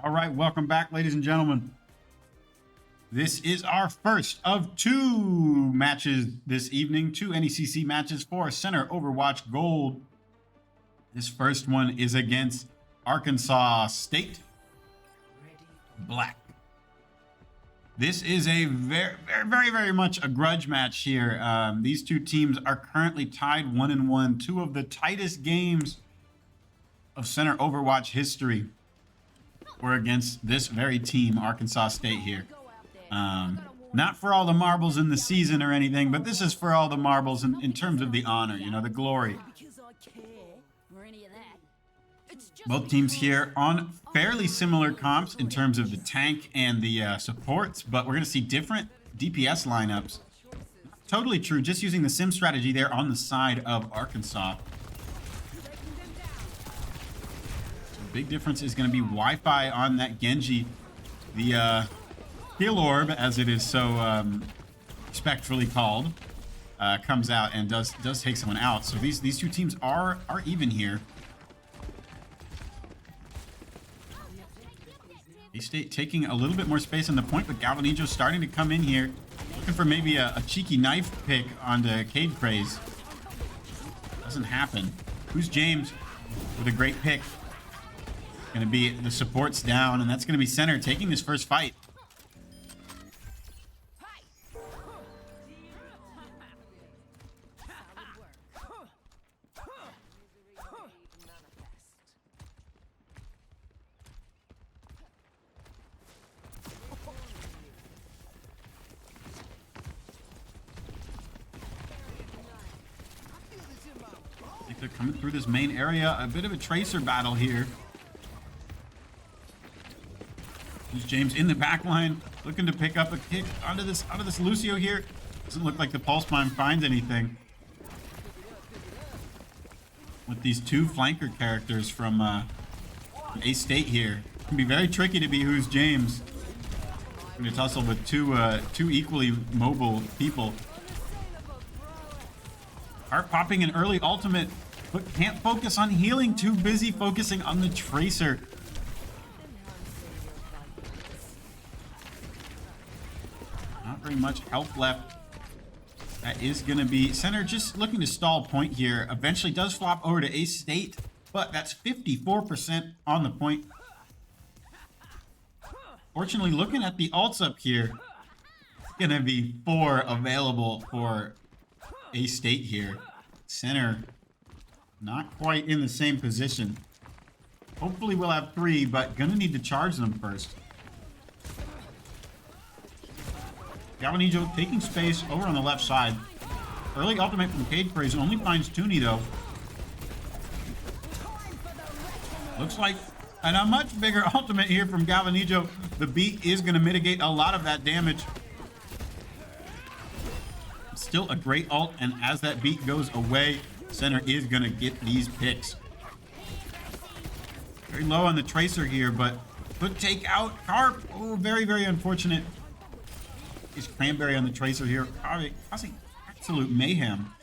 All right, welcome back, ladies and gentlemen. This is our first of two matches this evening, two NECC matches for Center Overwatch Gold. This first one is against Arkansas State Black. This is a very much a grudge match here. These two teams are currently tied 1-1, two of the tightest games of Center Overwatch history. We're against this very team, Arkansas State here. Not for all the marbles in the season or anything, but this is for all the marbles in terms of the honor, you know, the glory. Both teams here on fairly similar comps in terms of the tank and the supports, but we're going to see different DPS lineups. Totally true, just using the sim strategy there on the side of Arkansas. Big difference is going to be Wi-Fi on that Genji. The heal orb, as it is so respectfully called, comes out and does take someone out. So these two teams are even here. A-State taking a little bit more space on the point, but Galvanijo starting to come in here, looking for maybe a cheeky knife pick onto Cade Craze. Doesn't happen. Who's James with a great pick? Going to be the supports down, and that's going to be Center taking this first fight. I think they're coming through this main area. A bit of a tracer battle here. There's James in the back line, looking to pick up a kick onto this Lucio here. Doesn't look like the Pulse Bomb finds anything. With these two flanker characters from A-State here. It can be very tricky to be who's James. Going to tussle with two equally mobile people. Heart popping an early ultimate, but can't focus on healing. Too busy focusing on the tracer. Not very much health left. That is going to be Center just looking to stall point here. Eventually does flop over to A-State, but that's 54% on the point. Fortunately, looking at the ults up here, it's going to be 4 available for A-State here. Center not quite in the same position. Hopefully we'll have 3, but going to need to charge them first. Galvanijo taking space over on the left side. Early ultimate from Cade Craze only finds Toonie though. Looks like a much bigger ultimate here from Galvanijo. The beat is going to mitigate a lot of that damage. Still a great ult, and as that beat goes away, Center is going to get these picks. Very low on the tracer here, but could take out Carp. Oh, very unfortunate. Is Cranberry on the tracer here, causing absolute mayhem.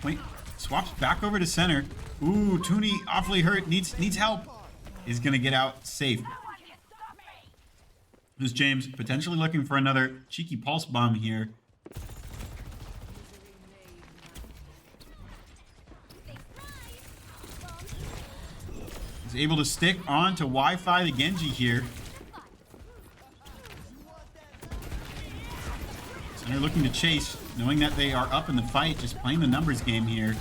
Wait, swaps back over to Center. Ooh, Toonie awfully hurt, needs help. Is gonna get out safe. There's James potentially looking for another cheeky pulse bomb here. He's able to stick on to Wi-Fi the Genji here. They're looking to chase, knowing that they are up in the fight, just playing the numbers game here.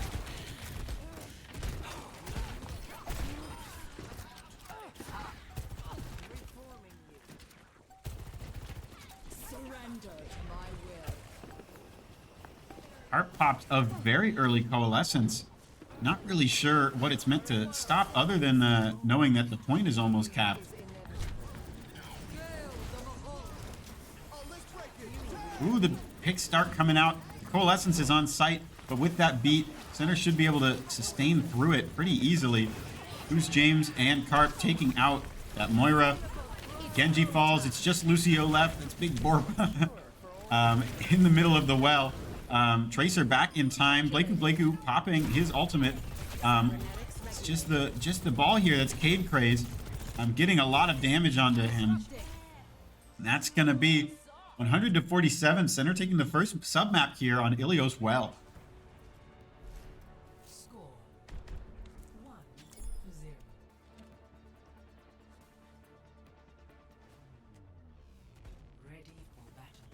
Heart popped a very early coalescence. Not really sure what it's meant to stop other than knowing that the point is almost capped. Ooh, the pick start coming out. Coalescence is on site, but with that beat, Center should be able to sustain through it pretty easily. Who's James and Carp taking out that Moira. Genji falls. It's just Lucio left. It's Big Borba in the middle of the well. Tracer back in time. Blakeu popping his ultimate. It's just the ball here. That's Cade Craze. I'm getting a lot of damage onto him. And that's going to be 100 to 47. Center taking the first sub-map here on Ilios well. Score 1-0. Ready for battle.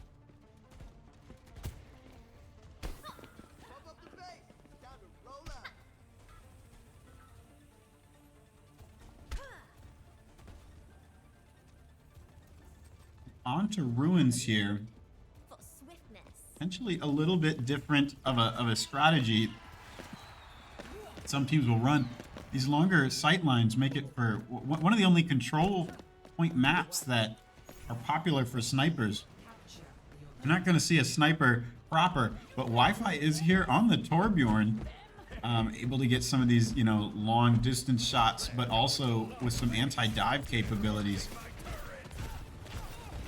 Pump up the bass. Time to roll out. On to Ruins here. For swiftness. Potentially a little bit different of a strategy. Some teams will run. These longer sight lines make it for one of the only control point maps that are popular for snipers. You're not going to see a sniper proper, but Wi-Fi is here on the Torbjorn. Able to get some of these, you know, long distance shots, but also with some anti-dive capabilities.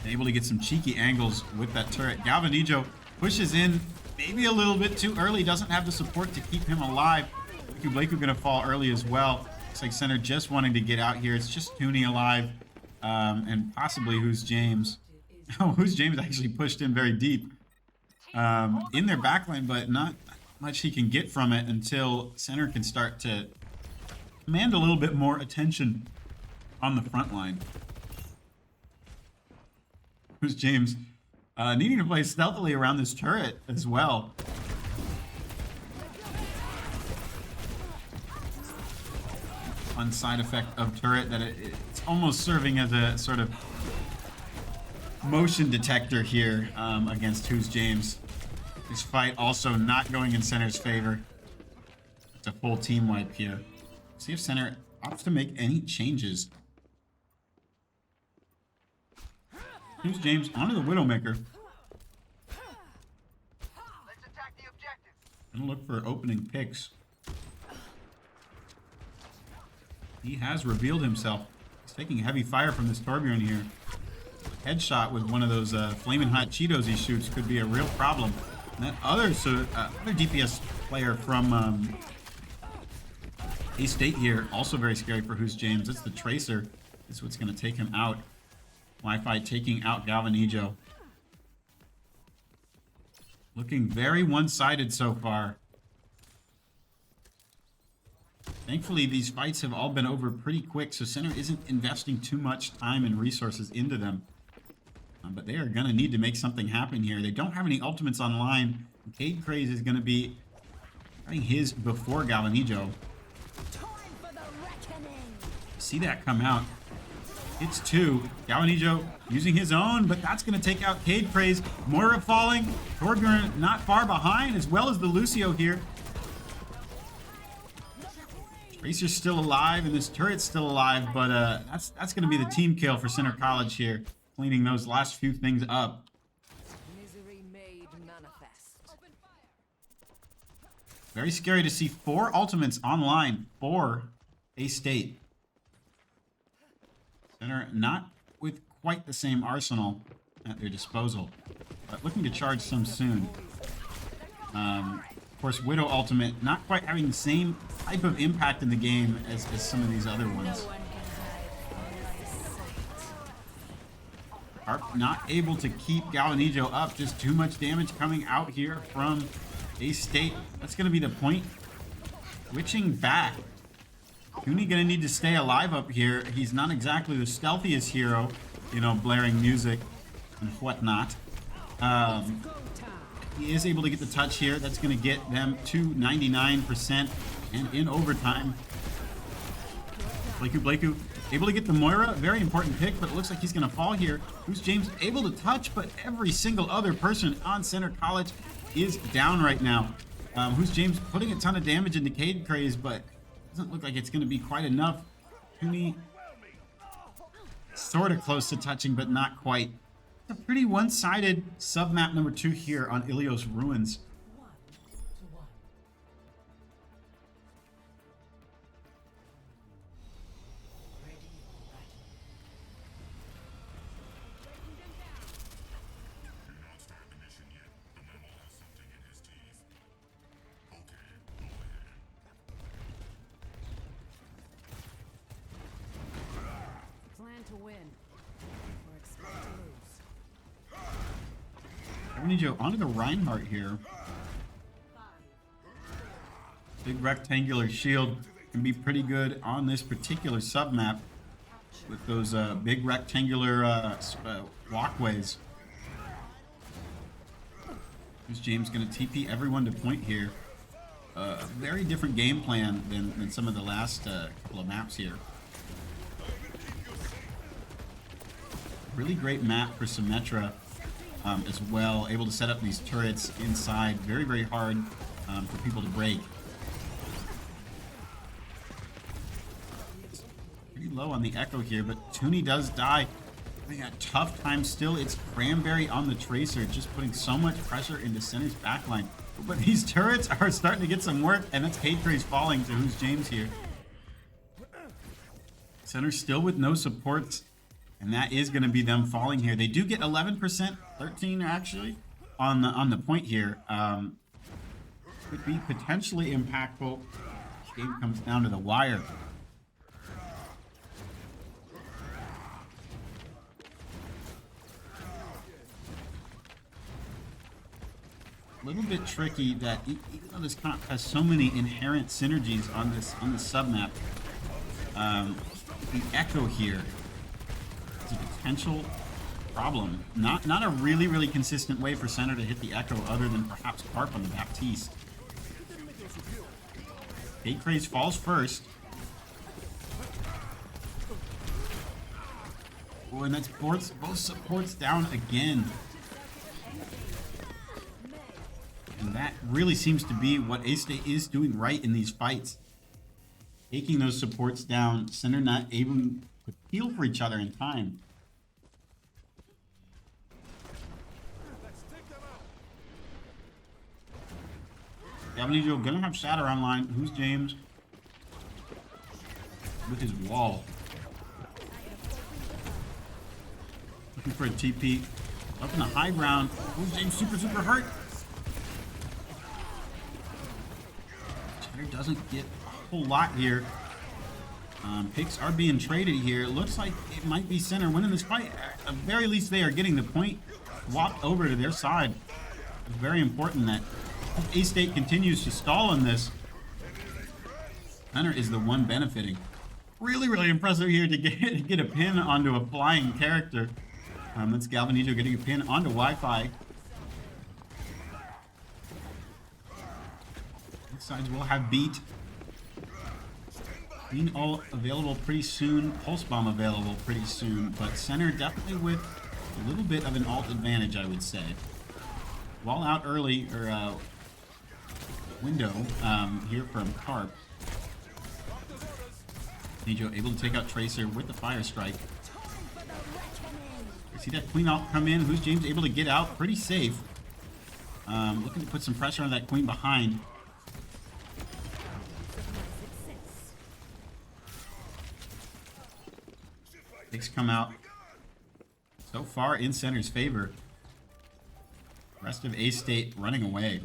And able to get some cheeky angles with that turret. Galvanijo pushes in maybe a little bit too early. Doesn't have the support to keep him alive. Blakey going to fall early as well. Looks like Center just wanting to get out here. It's just Tooney alive, and possibly Who's James. Oh, Who's James actually pushed in very deep in their backline, but not much he can get from it until Center can start to command a little bit more attention on the front line. Who's James needing to play stealthily around this turret as well. Fun side effect of turret that it's almost serving as a sort of motion detector here against Who's James. This fight also not going in Center's favor. It's a full team wipe here. See if Center opts to make any changes. Who's James onto the Widowmaker. Let's attack the objective. Gonna look for opening picks. He has revealed himself. He's taking heavy fire from this Torbjorn here. Headshot with one of those flaming hot Cheetos he shoots could be a real problem. And that other DPS player from A-State here, also very scary for Who's James. It's the Tracer. It's what's going to take him out. Wi-Fi taking out Galvanijo. Looking very one-sided so far. Thankfully, these fights have all been over pretty quick, so Center isn't investing too much time and resources into them. But they are going to need to make something happen here. They don't have any ultimates online. Cade Craze is going to be having his before Galvanijo. See that come out. It's two. Galvanijo using his own, but that's going to take out Cade Craze. Moira falling. Torbjorn not far behind, as well as the Lucio here. Tracer's still alive, and this turret's still alive, but that's going to be the team kill for Center College here, cleaning those last few things up. Misery made manifest. Very scary to see 4 ultimates online for A-State. Center not with quite the same arsenal at their disposal, but looking to charge some soon. Of course, Widow ultimate not quite having the same type of impact in the game as some of these other ones. Harp not able to keep Galvanijo up. Just too much damage coming out here from A-State. That's going to be the point. Switching back. Tooney going to need to stay alive up here. He's not exactly the stealthiest hero, you know, blaring music and whatnot. He is able to get the touch here. That's going to get them to 99% and in overtime. Blakey able to get the Moira. Very important pick, but it looks like he's going to fall here. Who's James able to touch, but every single other person on Center College is down right now. Who's James putting a ton of damage into Cade Craze, but doesn't look like it's going to be quite enough. Tooney sort of close to touching, but not quite. It's a pretty one-sided sub-map number 2 here on Ilios Ruins. 1-1. Ready for battle. Do not start the mission yet. The memo has something in his teeth. Okay, go ahead. Joe onto the Reinhardt here. Big rectangular shield can be pretty good on this particular submap with those big rectangular walkways. Here's James going to TP everyone to point here. A very different game plan than some of the last couple of maps here. Really great map for Symmetra as well. Able to set up these turrets inside. Very, very hard for people to break. Pretty low on the Echo here, but Tooney does die. Having a tough time still. It's Cranberry on the Tracer, just putting so much pressure into Center's backline. But these turrets are starting to get some work, and that's Craze falling to Who's James here. Center still with no supports, and that is going to be them falling here. They do get 11%, 13 actually, on the point here. Could be potentially impactful. This game comes down to the wire. A little bit tricky that even though this comp has so many inherent synergies on this submap, the Echo here is a potential problem. Not a really consistent way for Center to hit the Echo other than perhaps Carp on the Baptiste. Craze falls first. Oh, and that's both supports down again. And that really seems to be what A-State is doing right in these fights. Taking those supports down, Center not able to heal for each other in time. Gavinijo gonna have Shatter online. Who's James? With his wall. Looking for a TP. Up in the high ground. Who's James super hurt? Doesn't get a whole lot here. Picks are being traded here. It looks like it might be Center winning this fight. At the very least, they are getting the point swapped over to their side. It's very important that if A-State continues to stall on this, Center is the one benefiting. Really impressive here to get a pin onto a flying character. That's Galvanizo getting a pin onto Wi-Fi. Sides will have beat. Queen all available pretty soon. Pulse Bomb available pretty soon. But Center definitely with a little bit of an alt advantage, I would say. Wall out early, or window here from Carp. Nijo able to take out Tracer with the Fire Strike. See that Queen alt come in. Who's James able to get out? Pretty safe. Looking to put some pressure on that Queen behind. Picks come out so far in Center's favor. Rest of A-State running away.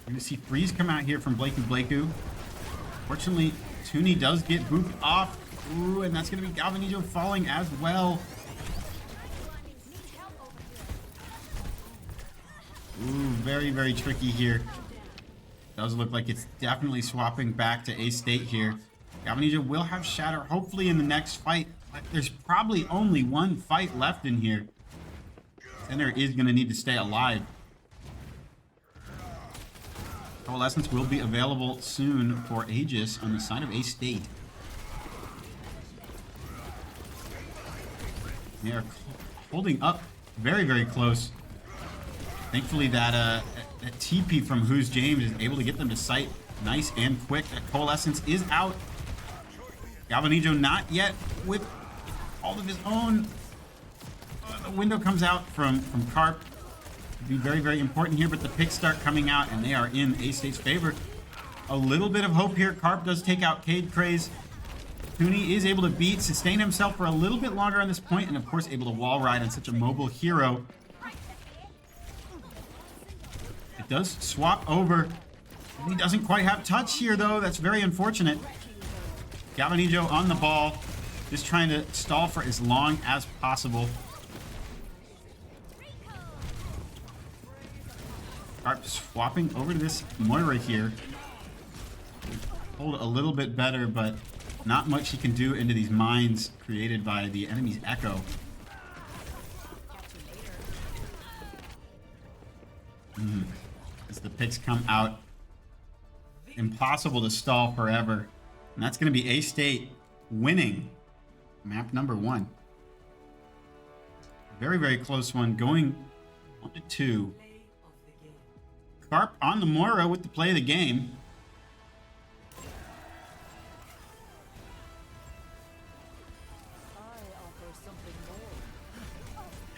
You're going to see Freeze come out here from Blakeu. Fortunately, Tooney does get booped off. Ooh, and that's going to be Galvanizo falling as well. Ooh, very tricky here. Does look like it's definitely swapping back to A-State here. Galvanizo will have Shatter hopefully in the next fight. But there's probably only one fight left in here. Center is going to need to stay alive. Coalescence will be available soon for Aegis on the side of A-State. They are holding up very close. Thankfully that TP from Who's James is able to get them to sight nice and quick. That Coalescence is out. Galvanizo not yet with all of his own. The window comes out from Carp. Be very important here, but the picks start coming out and they are in A-State's favor. A little bit of hope here. Carp does take out Craze. Cooney is able to sustain himself for a little bit longer on this point, and of course able to wall ride on such a mobile hero. It does swap over. He doesn't quite have touch here, though. That's very unfortunate. Galvanijo on the ball, just trying to stall for as long as possible. Carp swapping over to this Moira here. Hold a little bit better, but not much he can do into these mines created by the enemy's Echo. As the picks come out, impossible to stall forever. And that's going to be A-State winning map number 1. Very, very close one, going 1-2. Carp on the Moira with the play of the game.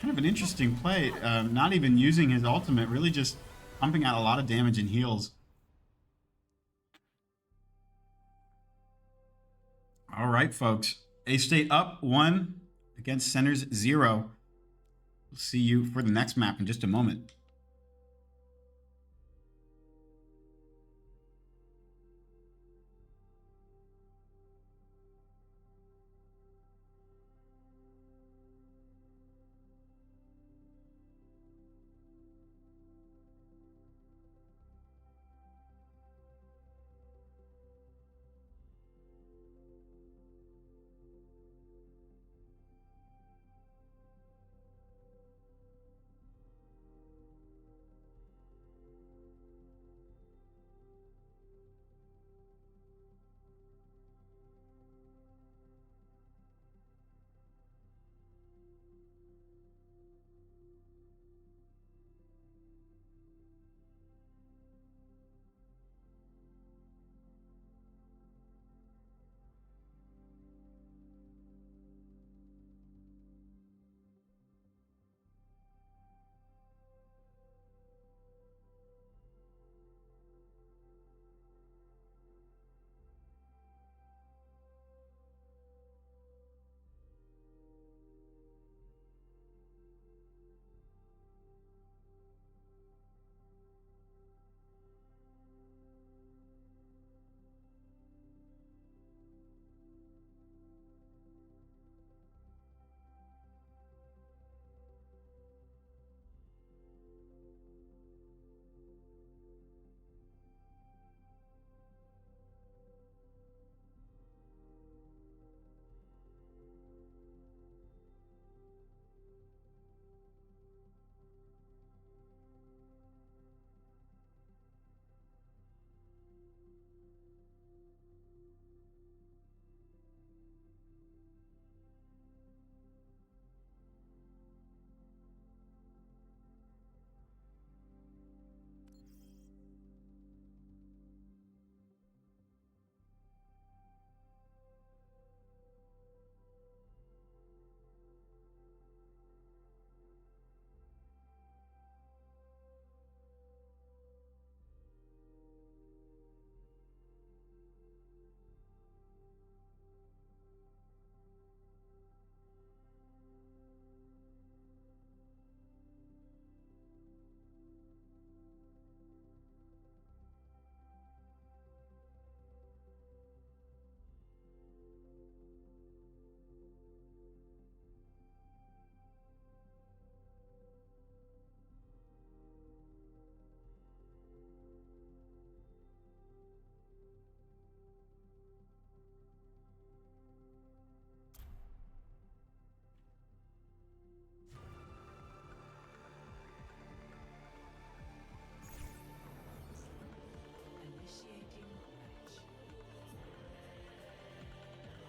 Kind of an interesting play. Not even using his ultimate, really just pumping out a lot of damage and heals. All right, folks. A-State up 1 against Centers 0. We'll see you for the next map in just a moment.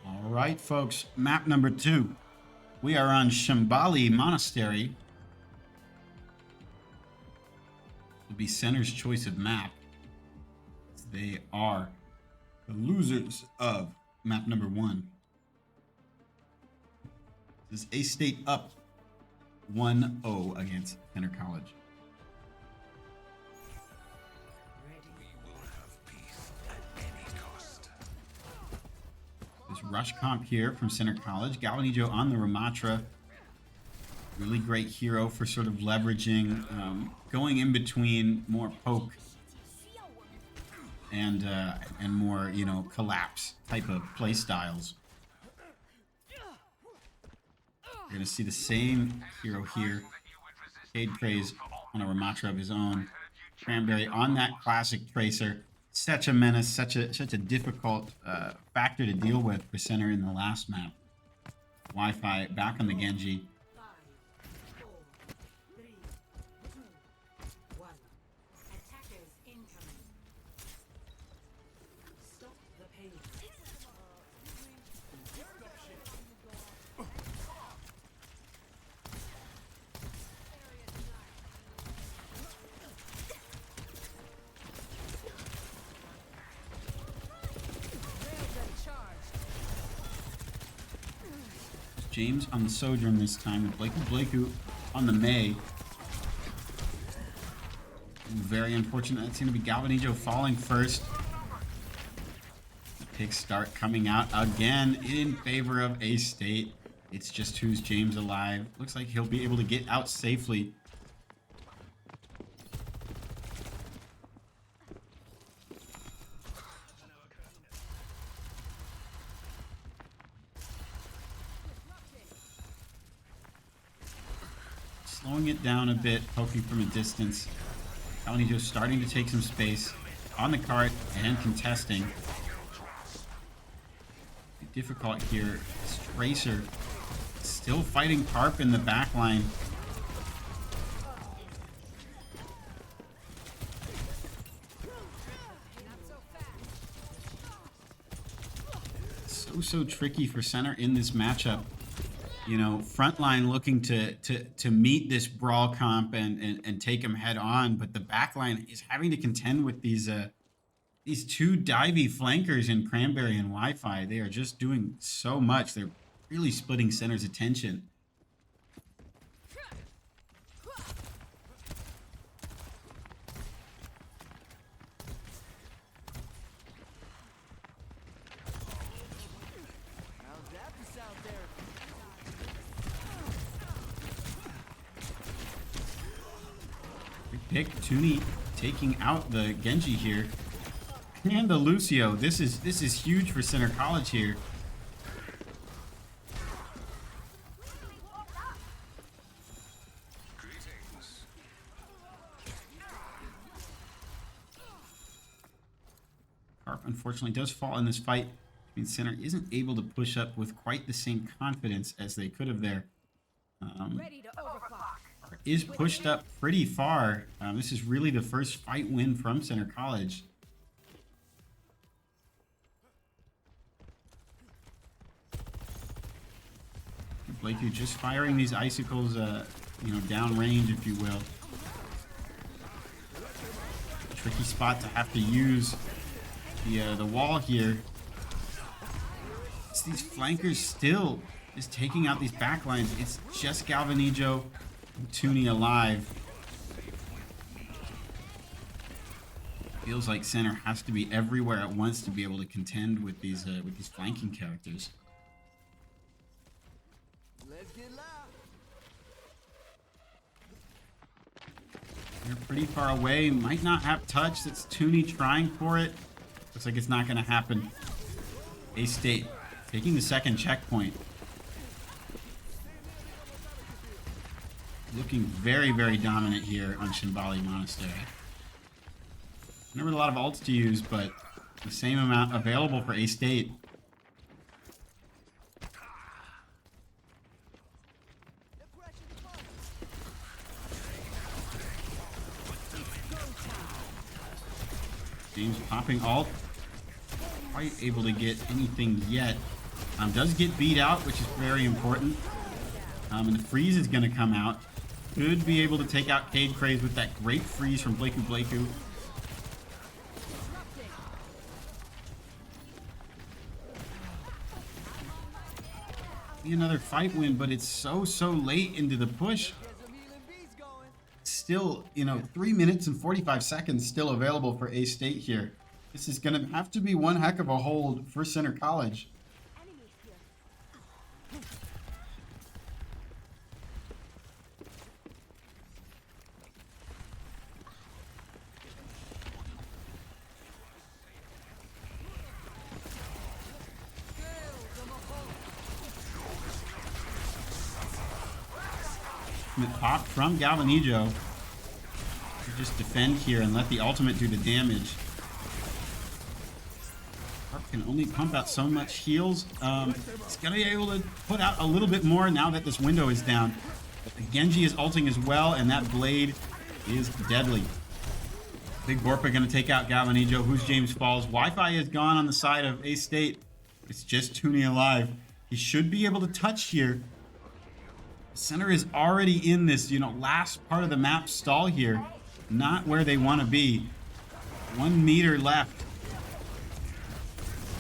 All right, folks. Map number 2. We are on Shambhali Monastery. Will be Center's choice of map. They are the losers of map number 1. This is A-State up 1-0 against Center College. This rush comp here from Center College. Galvanijo on the Ramatra. Really great hero for sort of leveraging, going in between more poke and more, you know, collapse type of play styles. You're going to see the same hero here. Cade Craze on a Ramatra of his own. Cranberry on that classic Tracer. Such a menace, such a difficult factor to deal with for Center in the last map. Wi-Fi back on the Genji. 5, 4, 3, 2, 1. Attackers incoming. Stop the pain. Railgun charged. James on the Sojourn this time with Blakeu on the May. Very unfortunate. That's going to be Galvanijo falling first. The pick start coming out again in favor of A-State. It's just who's James alive. Looks like he'll be able to get out safely. Slowing it down a bit, poking from a distance. Galvanijo starting to take some space on the cart and contesting. Difficult here. This Tracer still fighting Carp in the back line. So tricky for Center in this matchup. You know, frontline looking to meet this brawl comp and take him head on, but the backline is having to contend with these two divey flankers in Cranberry and Wi-Fi. They are just doing so much. They're really splitting Center's attention. How's that for sound therapy? Pick Tuni taking out the Genji here. And the Lucio. This is huge for Center College here. Carp unfortunately does fall in this fight. I mean, Center isn't able to push up with quite the same confidence as they could have there. Ready to overclock. Is pushed up pretty far. This is really the first fight win from Center College. Blakeu just firing these icicles, you know, down range, if you will. Tricky spot to have to use the wall here. It's these flankers still just taking out these backlines. It's just Galvanijo and Tuni alive. Feels like Center has to be everywhere at once to be able to contend with these flanking characters. Let's get loud. They're pretty far away. Might not have touch. That's Tuni trying for it. Looks like it's not going to happen. A-State taking the second checkpoint. Looking very, very dominant here on Shambali Monastery. Never a lot of ults to use, but the same amount available for A-State. James popping ult. Quite able to get anything yet. Does get beat out, which is very important. And the freeze is going to come out. Could be able to take out Cade Craze with that great freeze from Blakeu. Be another fight win, but it's so late into the push. Get some healing beats going. Still, you know, 3 minutes and 45 seconds still available for A-State here. This is going to have to be one heck of a hold for Center College. Enemy ultimate pop from Galvanijo. Just defend here and let the ultimate do the damage. Harp can only pump out so much heals. It's gonna be able to put out a little bit more now that this window is down. But the Genji is ulting as well, and that blade is deadly. Big Borpa gonna take out Galvanijo. Who's James Falls? Wi-Fi is gone on the side of A-State. It's just Toonie alive. He should be able to touch here. The center is already in this, last part of the map stall here. Not where they want to be. 1 meter left.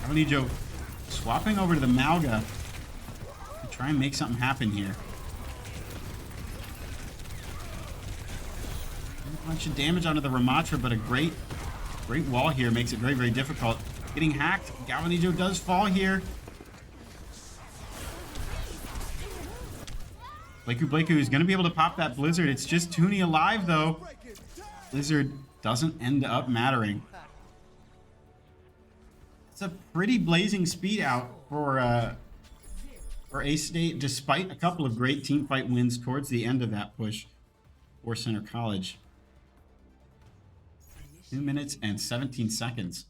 Galvanijo swapping over to the Malga to try and make something happen here. A bunch of damage onto the Ramatra, but a great wall here makes it very, very difficult. Getting hacked. Galvanijo does fall here. Blakeu is going to be able to pop that Blizzard. It's just Toonie alive, though. Blizzard doesn't end up mattering. It's a pretty blazing speed out for A-State, despite a couple of great team fight wins towards the end of that push for Center College. 2 minutes and 17 seconds.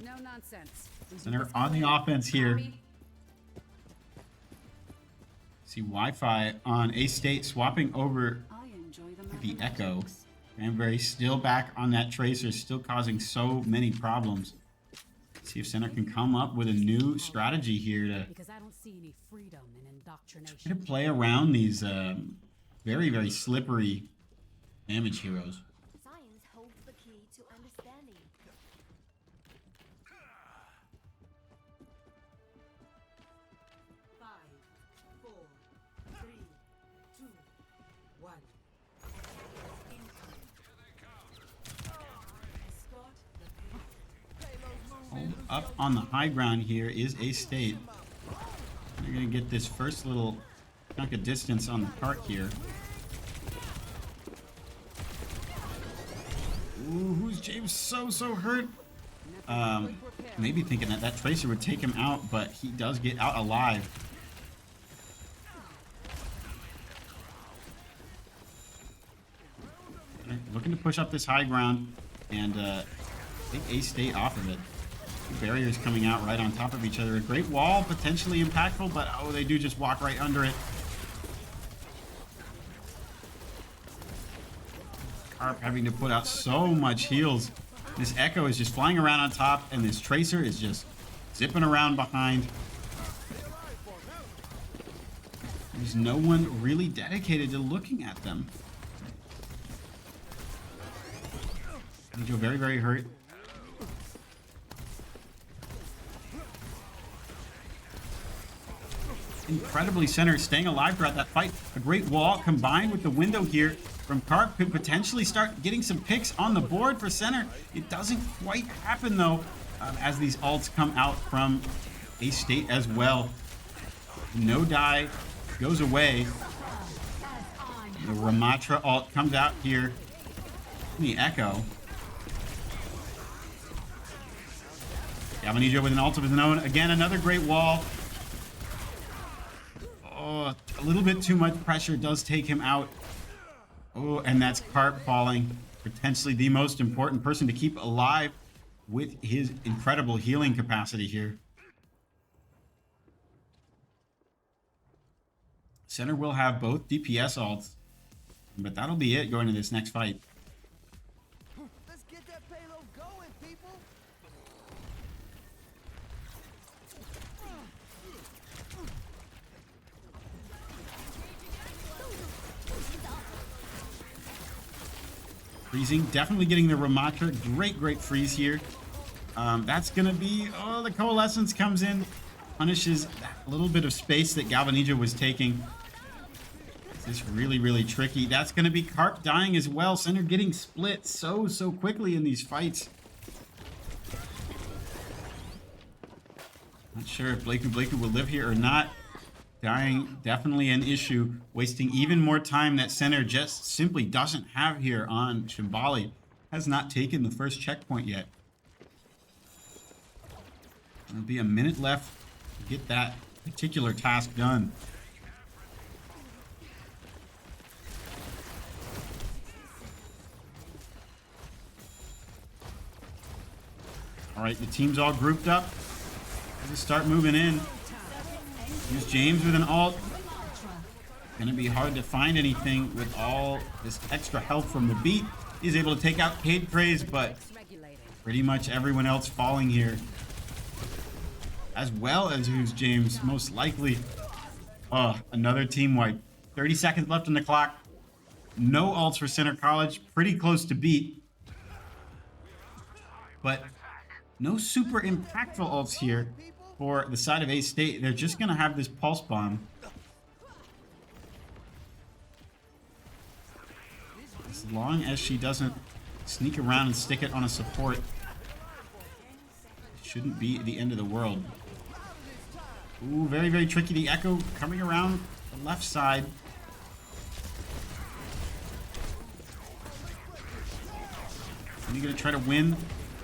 No nonsense. Center on the offense here. See Wi-Fi on A-State swapping over I enjoy the Echo. Cranberry still back on that Tracer, still causing so many problems. See if Center can come up with a new strategy here to because I don't see any freedom in indoctrination. try to play around these very, very slippery damage heroes. Science holds the key to understanding. 5, 4, 3, 2, 1. Escort the Hold up on the high ground here is A-State. They're going to get this first little chunk of distance on the cart here. Ooh, who's James so hurt? Maybe thinking that Tracer would take him out, but he does get out alive. Looking to push up this high ground and take A-State off of it. Two barriers coming out right on top of each other. A great wall, potentially impactful, but oh, they do just walk right under it. Carp having to put out so much heals. This Echo is just flying around on top, and this Tracer is just zipping around behind. There's no one really dedicated to looking at them. Nijo very, very hurt. Incredibly Center staying alive throughout that fight. A great wall combined with the window here from Carp could potentially start getting some picks on the board for Center. It doesn't quite happen though, as these ults come out from A-State as well. No die goes away. The Ramatra ult comes out here. The Echo. Galvanijo with an ult of his own. Again, another great wall. Oh, a little bit too much pressure does take him out. Oh, and that's Carp falling. Potentially the most important person to keep alive with his incredible healing capacity here. Center will have both DPS ults, but that'll be it going to this next fight. Let's get that payload going, people. Freezing, definitely getting the Ramatra. Great freeze here. That's gonna be, oh, the Coalescence comes in, punishes that little bit of space that Galvanijo was taking. This really, really tricky. That's going to be Carp dying as well. Center getting split so quickly in these fights. Not sure if Blakey will live here or not. Dying, definitely an issue. Wasting even more time that Center just simply doesn't have here on Shimbali. Has not taken the first checkpoint yet. There'll be a minute left to get that particular task done. All right, the team's all grouped up. Let's start moving in. Here's James with an ult. Gonna be hard to find anything with all this extra health from the beat. He's able to take out Cade Craze, but pretty much everyone else falling here. As well as who's James, most likely. Oh, another team wipe. 30 seconds left on the clock. No ults for Center College. Pretty close to beat. But no super impactful ults here for the side of A-State. They're just going to have this pulse bomb. As long as she doesn't sneak around and stick it on a support, it shouldn't be the end of the world. Ooh, very, very tricky. The Echo coming around the left side. And you're going to try to win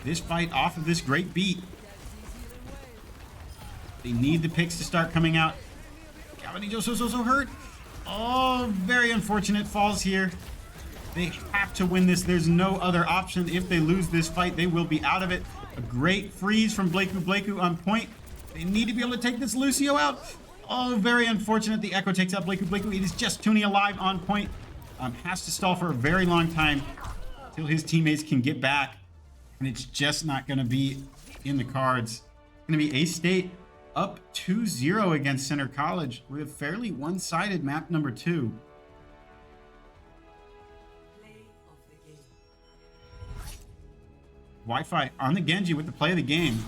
this fight off of this great beat. They need the picks to start coming out. Cavanijo so hurt. Oh, very unfortunate falls here. They have to win this. There's no other option. If they lose this fight, they will be out of it. A great freeze from Blakey on point. They need to be able to take this Lucio out. Oh, very unfortunate. The Echo takes out Blakey. It is just Toonie alive on point. Has to stall for a very long time until his teammates can get back. And it's just not going to be in the cards. It's going to be A-State up 2-0 against Center College with a fairly one-sided map number 2. Wi-Fi on the Genji with the play of the game.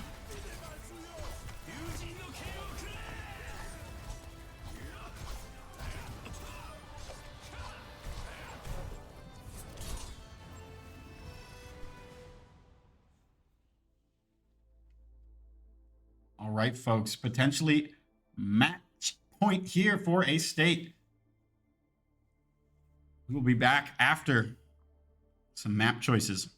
All right, folks, potentially match point here for A-State. We will be back after some map choices.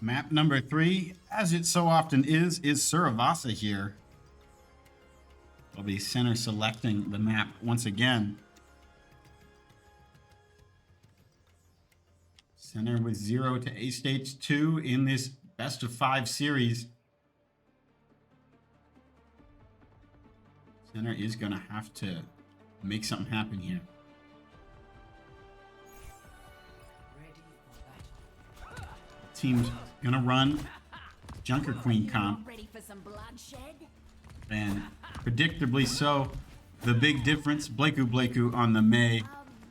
Map number 3, as it so often is Suravasa here. Will be center selecting the map once again. Center with 0 to A-Stage 2 in this best of 5 series. Center is going to have to make something happen here. Team's going to run Junker Queen comp. Ready for some bloodshed? And predictably so, the big difference, Blakeu on the Mei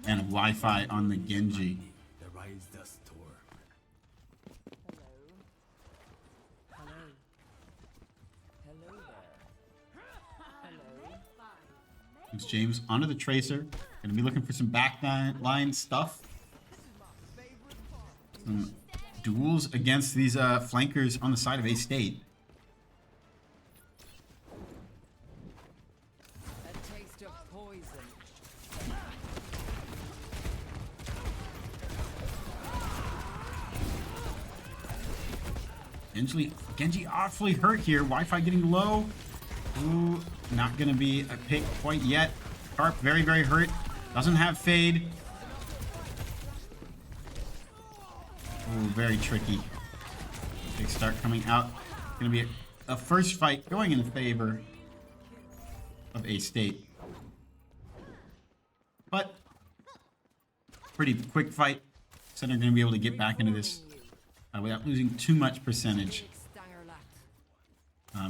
and Wi-Fi on the Genji. The rise the storm. Hello. Hello there. Hello. Comes James onto the Tracer. Gonna be looking for some backline stuff. Some duels against these flankers on the side of A-State. A taste of poison. Genji awfully hurt here. Wi-Fi getting low. Ooh, not gonna be a pick quite yet. Carp very, very hurt. Doesn't have fade. Ooh, very tricky. Big start coming out. Gonna be a first fight going in favor of A-State. But pretty quick fight. Center gonna be able to get back into this without losing too much percentage.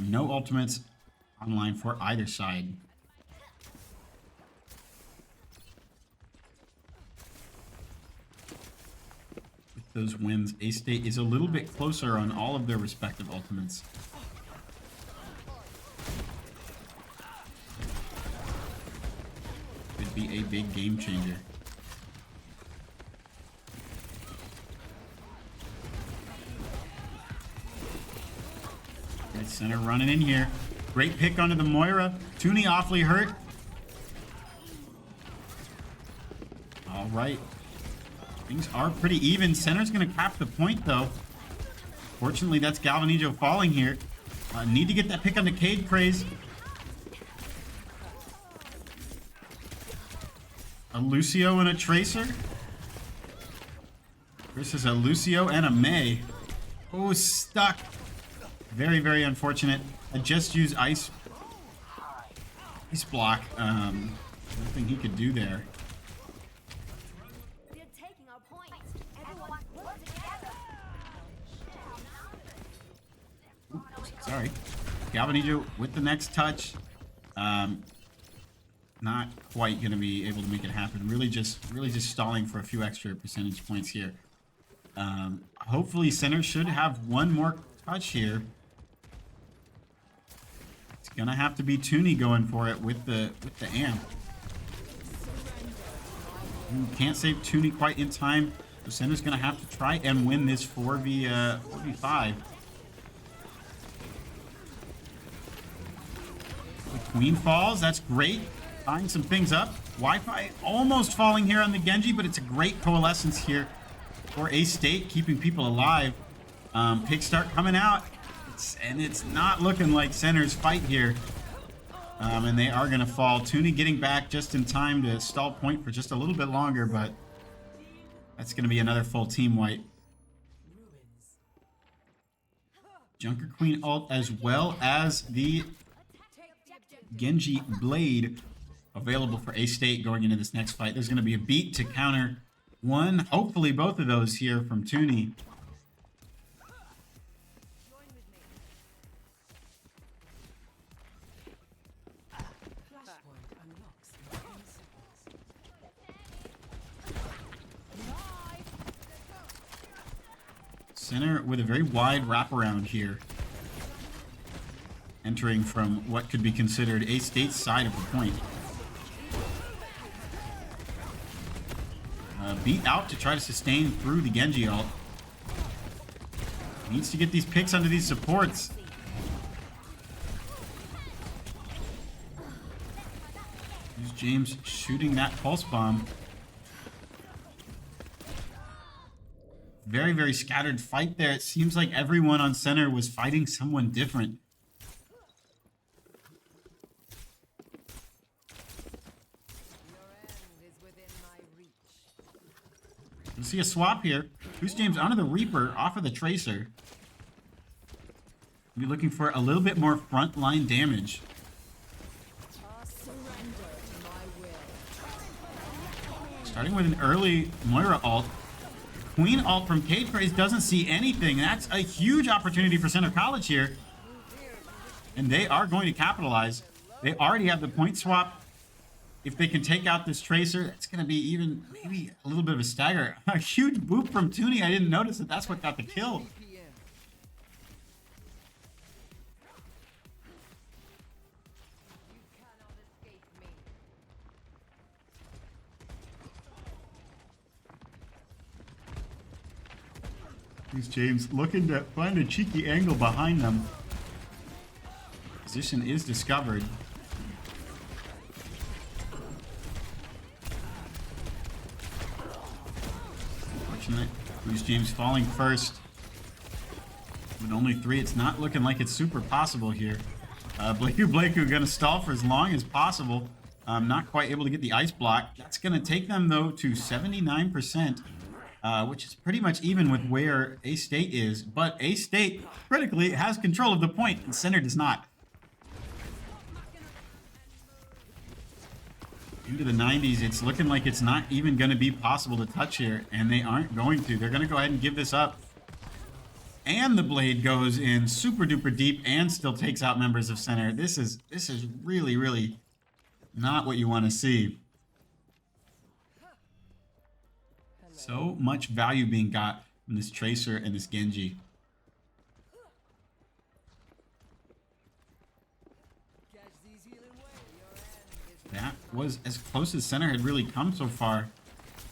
No ultimates online for either side. With those wins, A-State is a little bit closer on all of their respective ultimates. Could be a big game changer. Red center running in here. Great pick onto the Moira. Toonie awfully hurt. All right. Things are pretty even. Center's going to cap the point, though. Fortunately, that's Galvanijo falling here. Need to get that pick on the Cade Craze. A Lucio and a Tracer. Versus a Lucio and a Mei. Oh, stuck. Very, very unfortunate. I just used ice block. Nothing he could do there. We're taking our point. Everyone work together. Sorry. Galvanijo with the next touch. Not quite going to be able to make it happen. Really just stalling for a few extra percentage points here. Hopefully center should have one more touch here. It's gonna have to be Toonie going for it with the amp. Can't save Toonie quite in time. So center's gonna have to try and win this 4v5. The Queen falls. That's great. Tying some things up. Wi-Fi almost falling here on the Genji, but it's a great coalescence here for A-State, keeping people alive. Pick start coming out. It's not looking like center's fight here. And they are going to fall. Toonie getting back just in time to stall point for just a little bit longer, but that's going to be another full team wipe. Junker Queen ult as well as the Genji Blade available for A-State going into this next fight. There's going to be a beat to counter one, hopefully both of those here from Toonie. Center with a very wide wraparound here. Entering from what could be considered A-State's side of the point. Beat out to try to sustain through the Genji ult. Needs to get these picks under these supports. Here's James shooting that pulse bomb. Very, very scattered fight there. It seems like everyone on center was fighting someone different. Your end is within my reach. You see a swap here. Goose James onto the Reaper, off of the Tracer. We're looking for a little bit more frontline damage. Surrender to my will. Starting with an early Moira ult. Queen ult from Cage Praise doesn't see anything. That's a huge opportunity for Center College here. And they are going to capitalize. They already have the point swap. If they can take out this Tracer, that's going to be even maybe a little bit of a stagger. A huge boop from Tooney. I didn't notice that that's what got the kill. PM. You cannot escape me. Here's James looking to find a cheeky angle behind them. Position is discovered. Fortunate. Here's James falling first. With only 3, it's not looking like it's super possible here. Blakeu gonna stall for as long as possible. Not quite able to get the ice block. That's gonna take them though to 79%. Which is pretty much even with where A-State is. But A-State, critically, has control of the point, and Center does not. Into the 90s, it's looking like it's not even going to be possible to touch here, and they aren't going to. They're going to go ahead and give this up. And the blade goes in super duper deep and still takes out members of Center. This is really, really not what you want to see. So much value being got from this Tracer and this Genji. Catch these healing waves. Your end is That was as close as Center had really come so far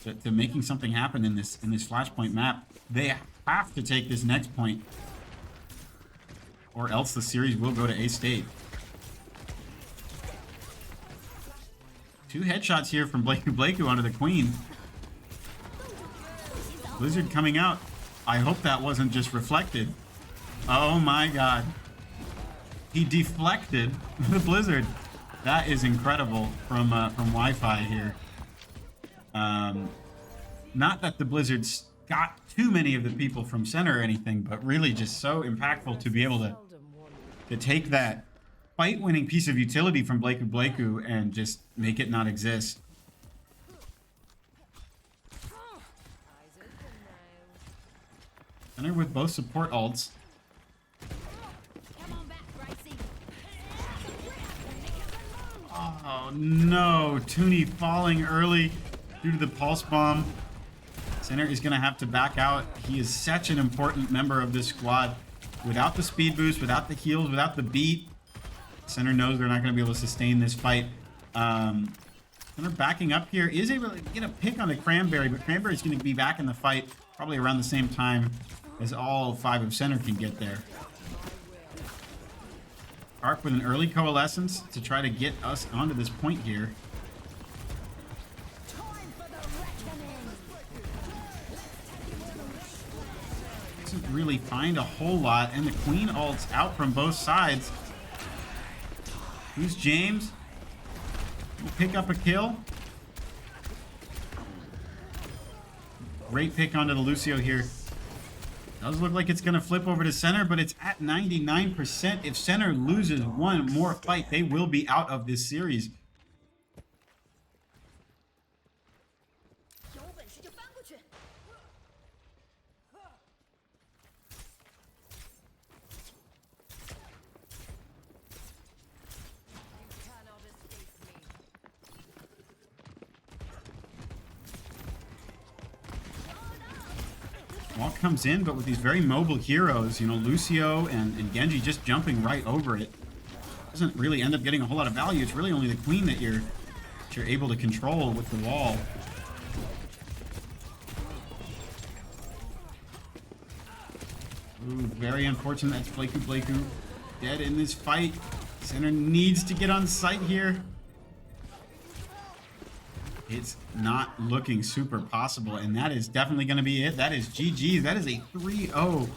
to making something happen in this Flashpoint map. They have to take this next point, or else the series will go to A-State. 2 headshots here from Blakeu onto the Queen. Blizzard coming out. I hope that wasn't just reflected. Oh my god. He deflected the Blizzard. That is incredible from Wi-Fi here. Not that the Blizzards got too many of the people from Center or anything, but really just so impactful to be able to take that fight-winning piece of utility from Blakeu and just make it not exist. Center with both support ults. Come on back, Gracie. Oh no, Tooney falling early due to the pulse bomb. Center is going to have to back out. He is such an important member of this squad. Without the speed boost, without the heals, without the beat, Center knows they're not going to be able to sustain this fight. Center backing up here is able to get a pick on the Cranberry, but Cranberry's going to be back in the fight probably around the same time as all 5 of Center can get there. Arc with an early coalescence to try to get us onto this point here. Doesn't really find a whole lot, and the Queen ult's out from both sides. Who's James? Will pick up a kill. Great pick onto the Lucio here. Does look like it's going to flip over to Center, but it's at 99%. If Center loses one more fight, they will be out of this series. You cannot escape me. Wall comes in, but with these very mobile heroes, you know, Lucio and Genji just jumping right over it. Doesn't really end up getting a whole lot of value. It's really only the Queen that you're able to control with the wall. Ooh, very unfortunate. That's Blakeu dead in this fight. Center needs to get on site here. it's not looking super possible, and that is definitely going to be it. That is GG's. That is a 3-0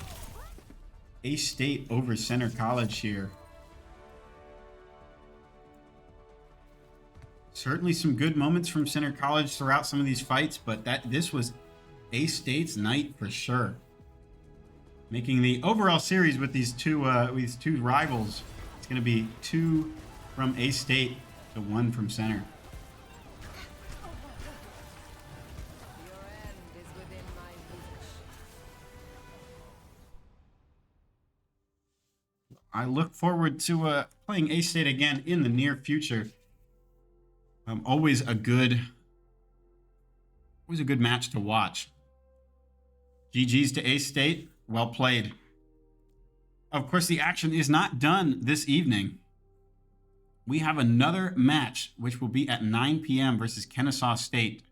A-State over Center College here. Certainly some good moments from Center College throughout some of these fights, but this was A-State's night for sure. Making the overall series with these two rivals, it's going to be 2 from A-State to 1 from Center. Your end is within my reach. I look forward to playing A-State again in the near future. Always a good match to watch. GG's to A-State. Well played. Of course, the action is not done this evening. We have another match, which will be at 9 p.m. versus Kennesaw State.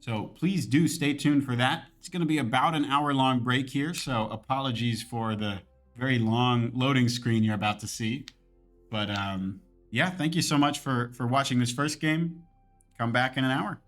So please do stay tuned for that. It's going to be about an hour-long break here, so apologies for the very long loading screen you're about to see. But yeah, thank you so much for watching this first game. Come back in an hour.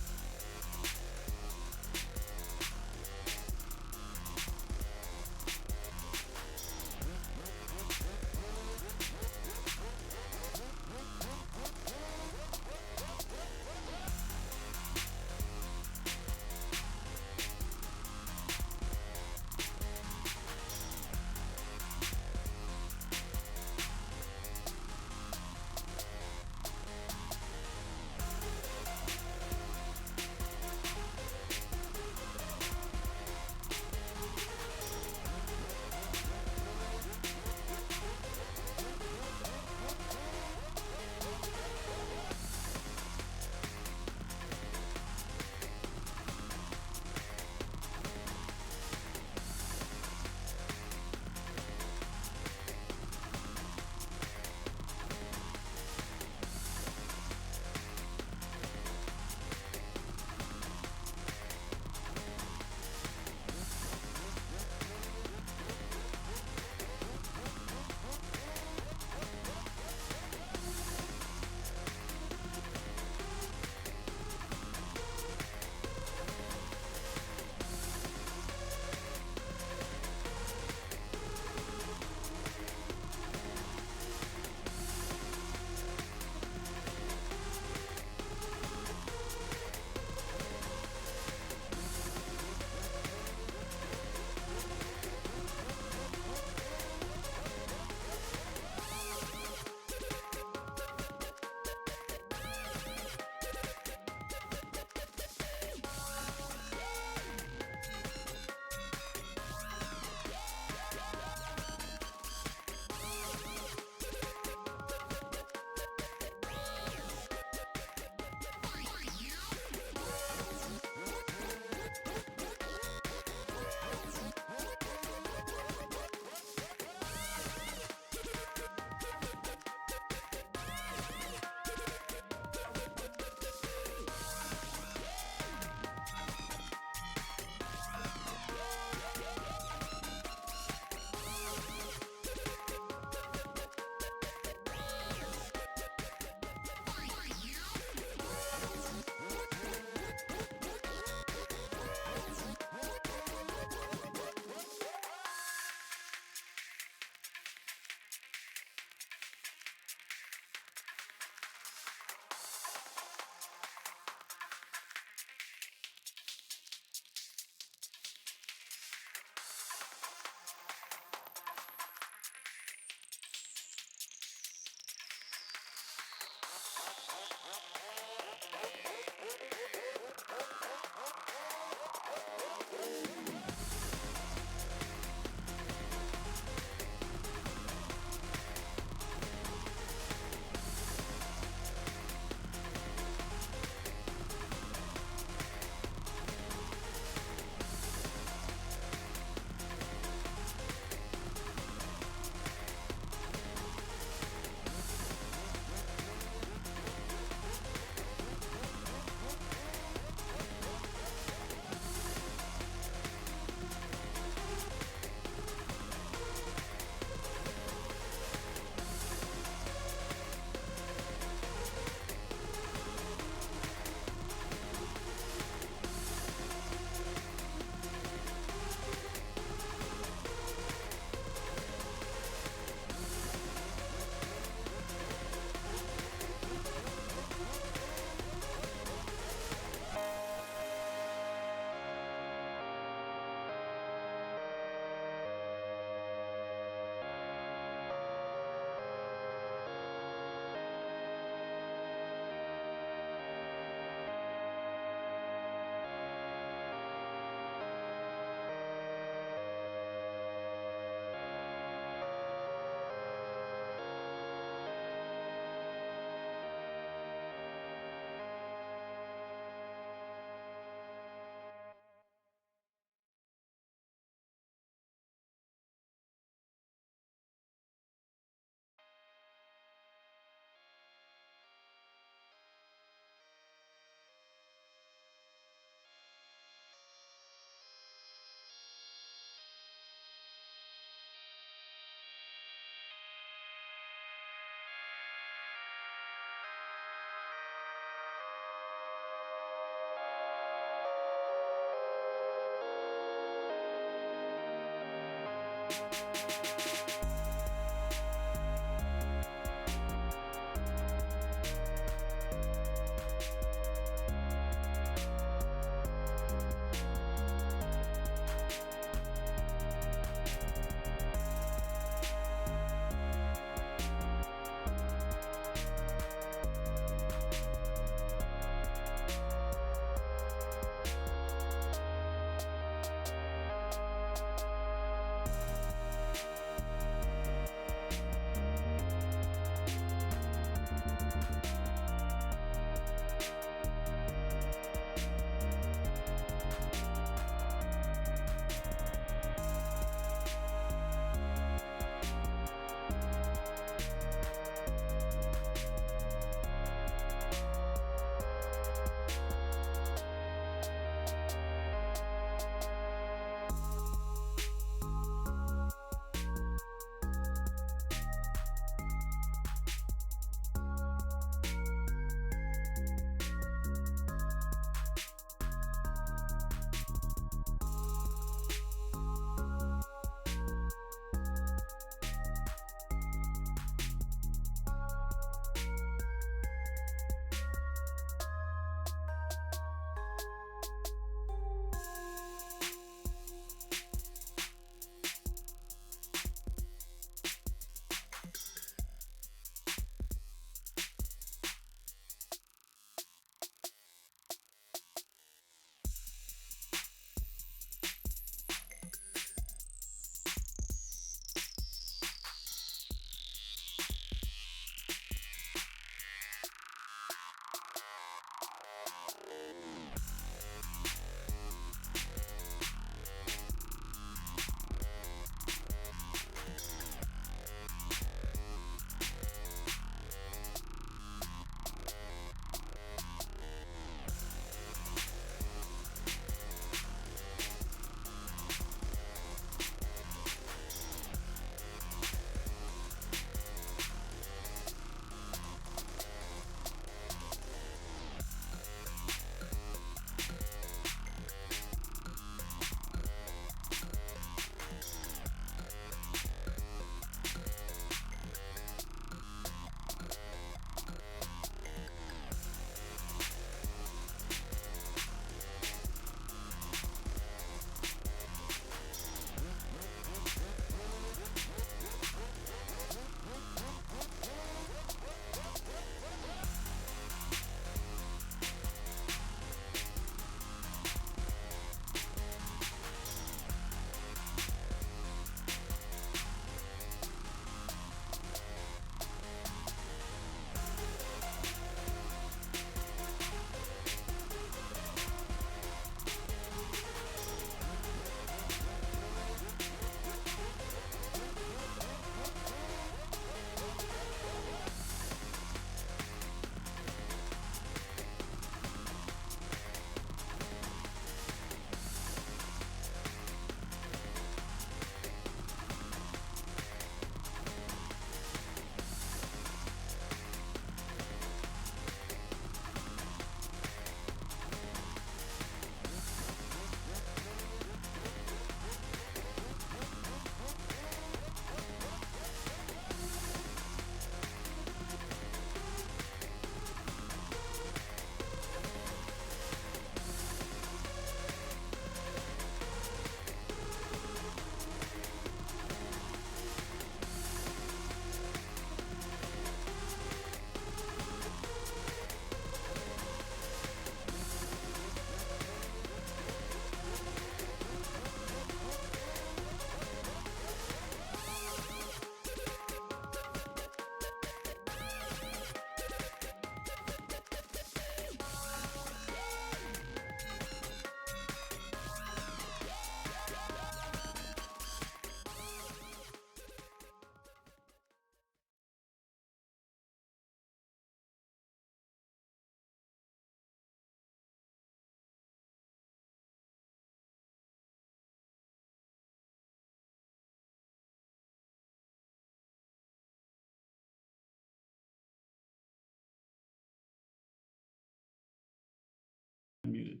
Muted.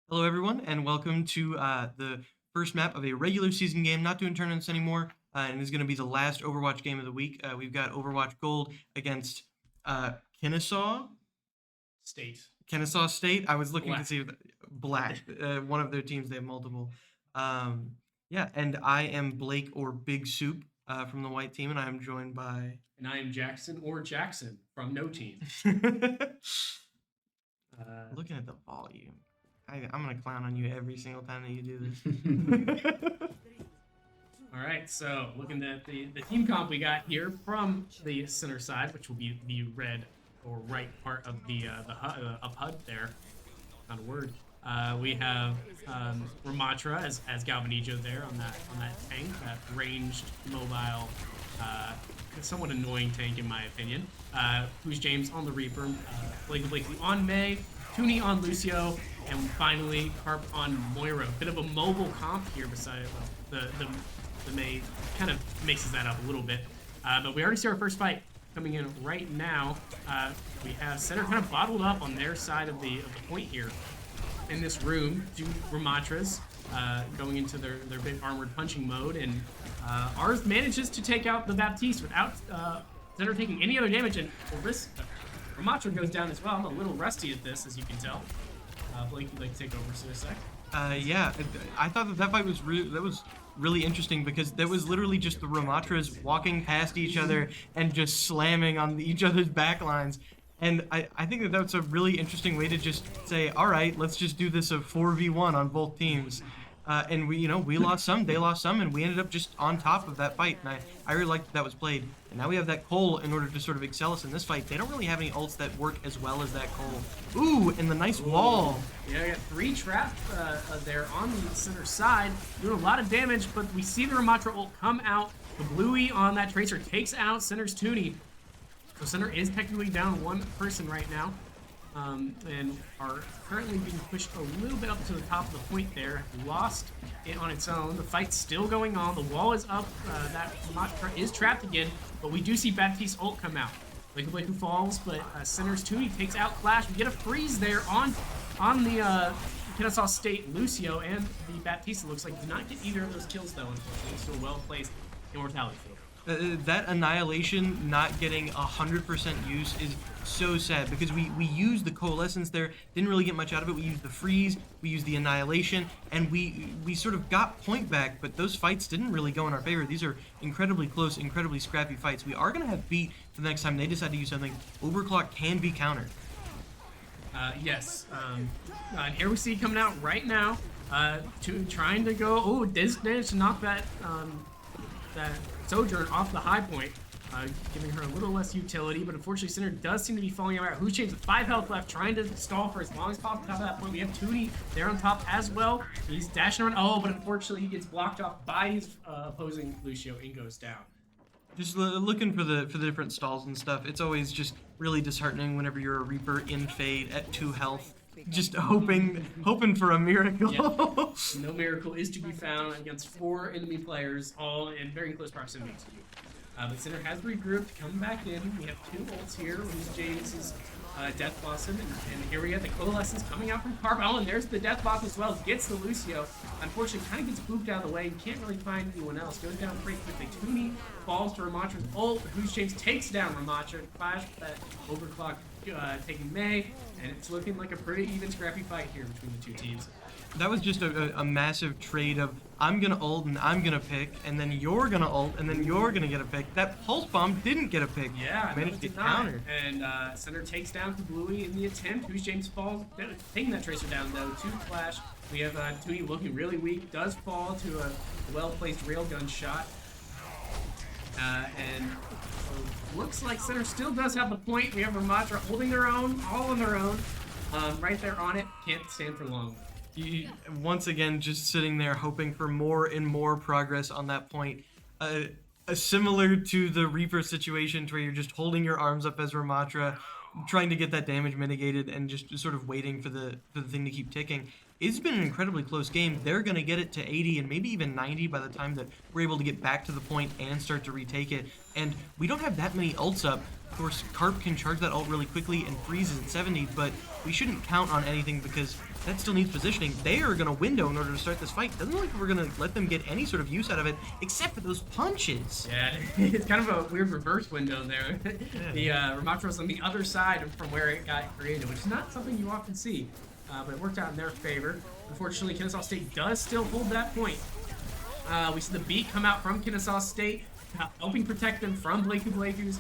Hello, everyone, and welcome to the first map of a regular season game, not doing tournaments anymore, and is going to be the last Overwatch game of the week. We've got Overwatch Gold against Kennesaw State. Kennesaw State. I was looking Black. to see Black, one of their teams. They have multiple. Yeah, and I am Blake or Big Soup from the white team, and I am joined by. And I am Jackson or Jackson from no team. Looking at the volume, I'm gonna clown on you every single time that you do this. All right, so looking at the team comp we got here from the center side, which will be the red or right part of the up HUD there. Not a word. We have Ramatra as Galvanijo there on that tank, that ranged mobile, somewhat annoying tank in my opinion. Who's James on the Reaper, Blakely on May, Tooney on Lucio, and finally Carp on Moira. Bit of a mobile comp here beside the May kind of mixes that up a little bit. But we already see our first fight coming in right now. We have center kind of bottled up on their side of the point here. In this room, two Ramatras going into their big armored punching mode, and ours manages to take out the Baptiste without center taking any other damage, and Ramatra goes down as well. I'm a little rusty at this, as you can tell. Blake, you'd like to take over for a sec? Yeah, I thought that fight was really interesting because there was literally just the Ramatras walking past each other and just slamming on each other's backlines. And I think that that's a really interesting way to just say, all right, let's just do this a 4v1 on both teams. And we lost some, they lost some, and we ended up just on top of that fight. And I really liked that was played. And now we have that Cole in order to sort of excel us in this fight. They don't really have any ults that work as well as that Cole. Ooh, and the nice wall. Yeah, I got 3 traps there on the center side, doing a lot of damage, but we see the Ramatra ult come out. The Bluey on that Tracer takes out Center's Tooney. So Center is technically down 1 person right now, and are currently being pushed a little bit up to the top of the point there. Lost it on its own. The fight's still going on. The wall is up. That Ramatra is trapped again, but we do see Baptiste's ult come out. Blake who falls, but Center's Tooney takes out Flash. We get a freeze there on the Kennesaw State Lucio, and the Baptiste looks like did not get either of those kills though, unfortunately. Still well placed immortality field. That Annihilation not getting 100% use is so sad because we used the Coalescence there, didn't really get much out of it. We used the Freeze, we used the Annihilation, and we sort of got point back, but those fights didn't really go in our favor. These are incredibly close, incredibly scrappy fights. We are going to have beat for the next time they decide to use something. Overclock can be countered. Yes. And here we see coming out right now, trying to go. Oh, this managed to knock that Sojourn off the high point, giving her a little less utility, but unfortunately Center does seem to be falling out. Who's James with 5 health left, trying to stall for as long as possible. Top of that point, we have Tooney there on top as well. He's dashing around. Oh, but unfortunately he gets blocked off by his opposing Lucio and goes down. Just looking for the different stalls and stuff. It's always just really disheartening whenever you're a Reaper in Fade at 2 health. Just hoping for a miracle. Yeah. No miracle is to be found against 4 enemy players, all in very close proximity to you. But Center has regrouped, come back in. We have 2 ults here. Who's James's Death Blossom, and here we have the Coalescence coming out from Carp. Oh, and there's the Death Blossom as well. Gets the Lucio. Unfortunately, kind of gets booped out of the way. Can't really find anyone else. Goes down pretty quickly. Tooney falls to Ramatra's ult. Who's James takes down Ramatra. Flash that overclock taking May, and it's looking like a pretty even scrappy fight here between the 2 teams. That was just a massive trade of I'm gonna ult and I'm gonna pick, and then you're gonna ult and then you're gonna get a pick. That pulse bomb didn't get a pick. Yeah, managed to get countered. And Center takes down the Bluey in the attempt. Who's James falls, taking that Tracer down though. 2 Flash. We have Tooney looking really weak. Does fall to a well-placed railgun shot. And looks like Center still does have the point. We have Ramatra holding their own, all on their own. Right there on it. Can't stand for long. Once again, just sitting there hoping for more and more progress on that point. Similar to the Reaper situation where you're just holding your arms up as Ramatra, trying to get that damage mitigated and just sort of waiting for the thing to keep ticking. it's been an incredibly close game. They're going to get it to 80 and maybe even 90 by the time that we're able to get back to the point and start to retake it. And we don't have that many ults up. Of course, Carp can charge that ult really quickly and freezes at 70, but we shouldn't count on anything because that still needs positioning. They are going to window in order to start this fight. Doesn't look like we're going to let them get any sort of use out of it, except for those punches. Yeah, it's kind of a weird reverse window there. The Ramatra was on the other side from where it got created, which is not something you often see, but it worked out in their favor. Unfortunately, Kennesaw State does still hold that point. We see the beat come out from Kennesaw State, helping protect them from Blakey's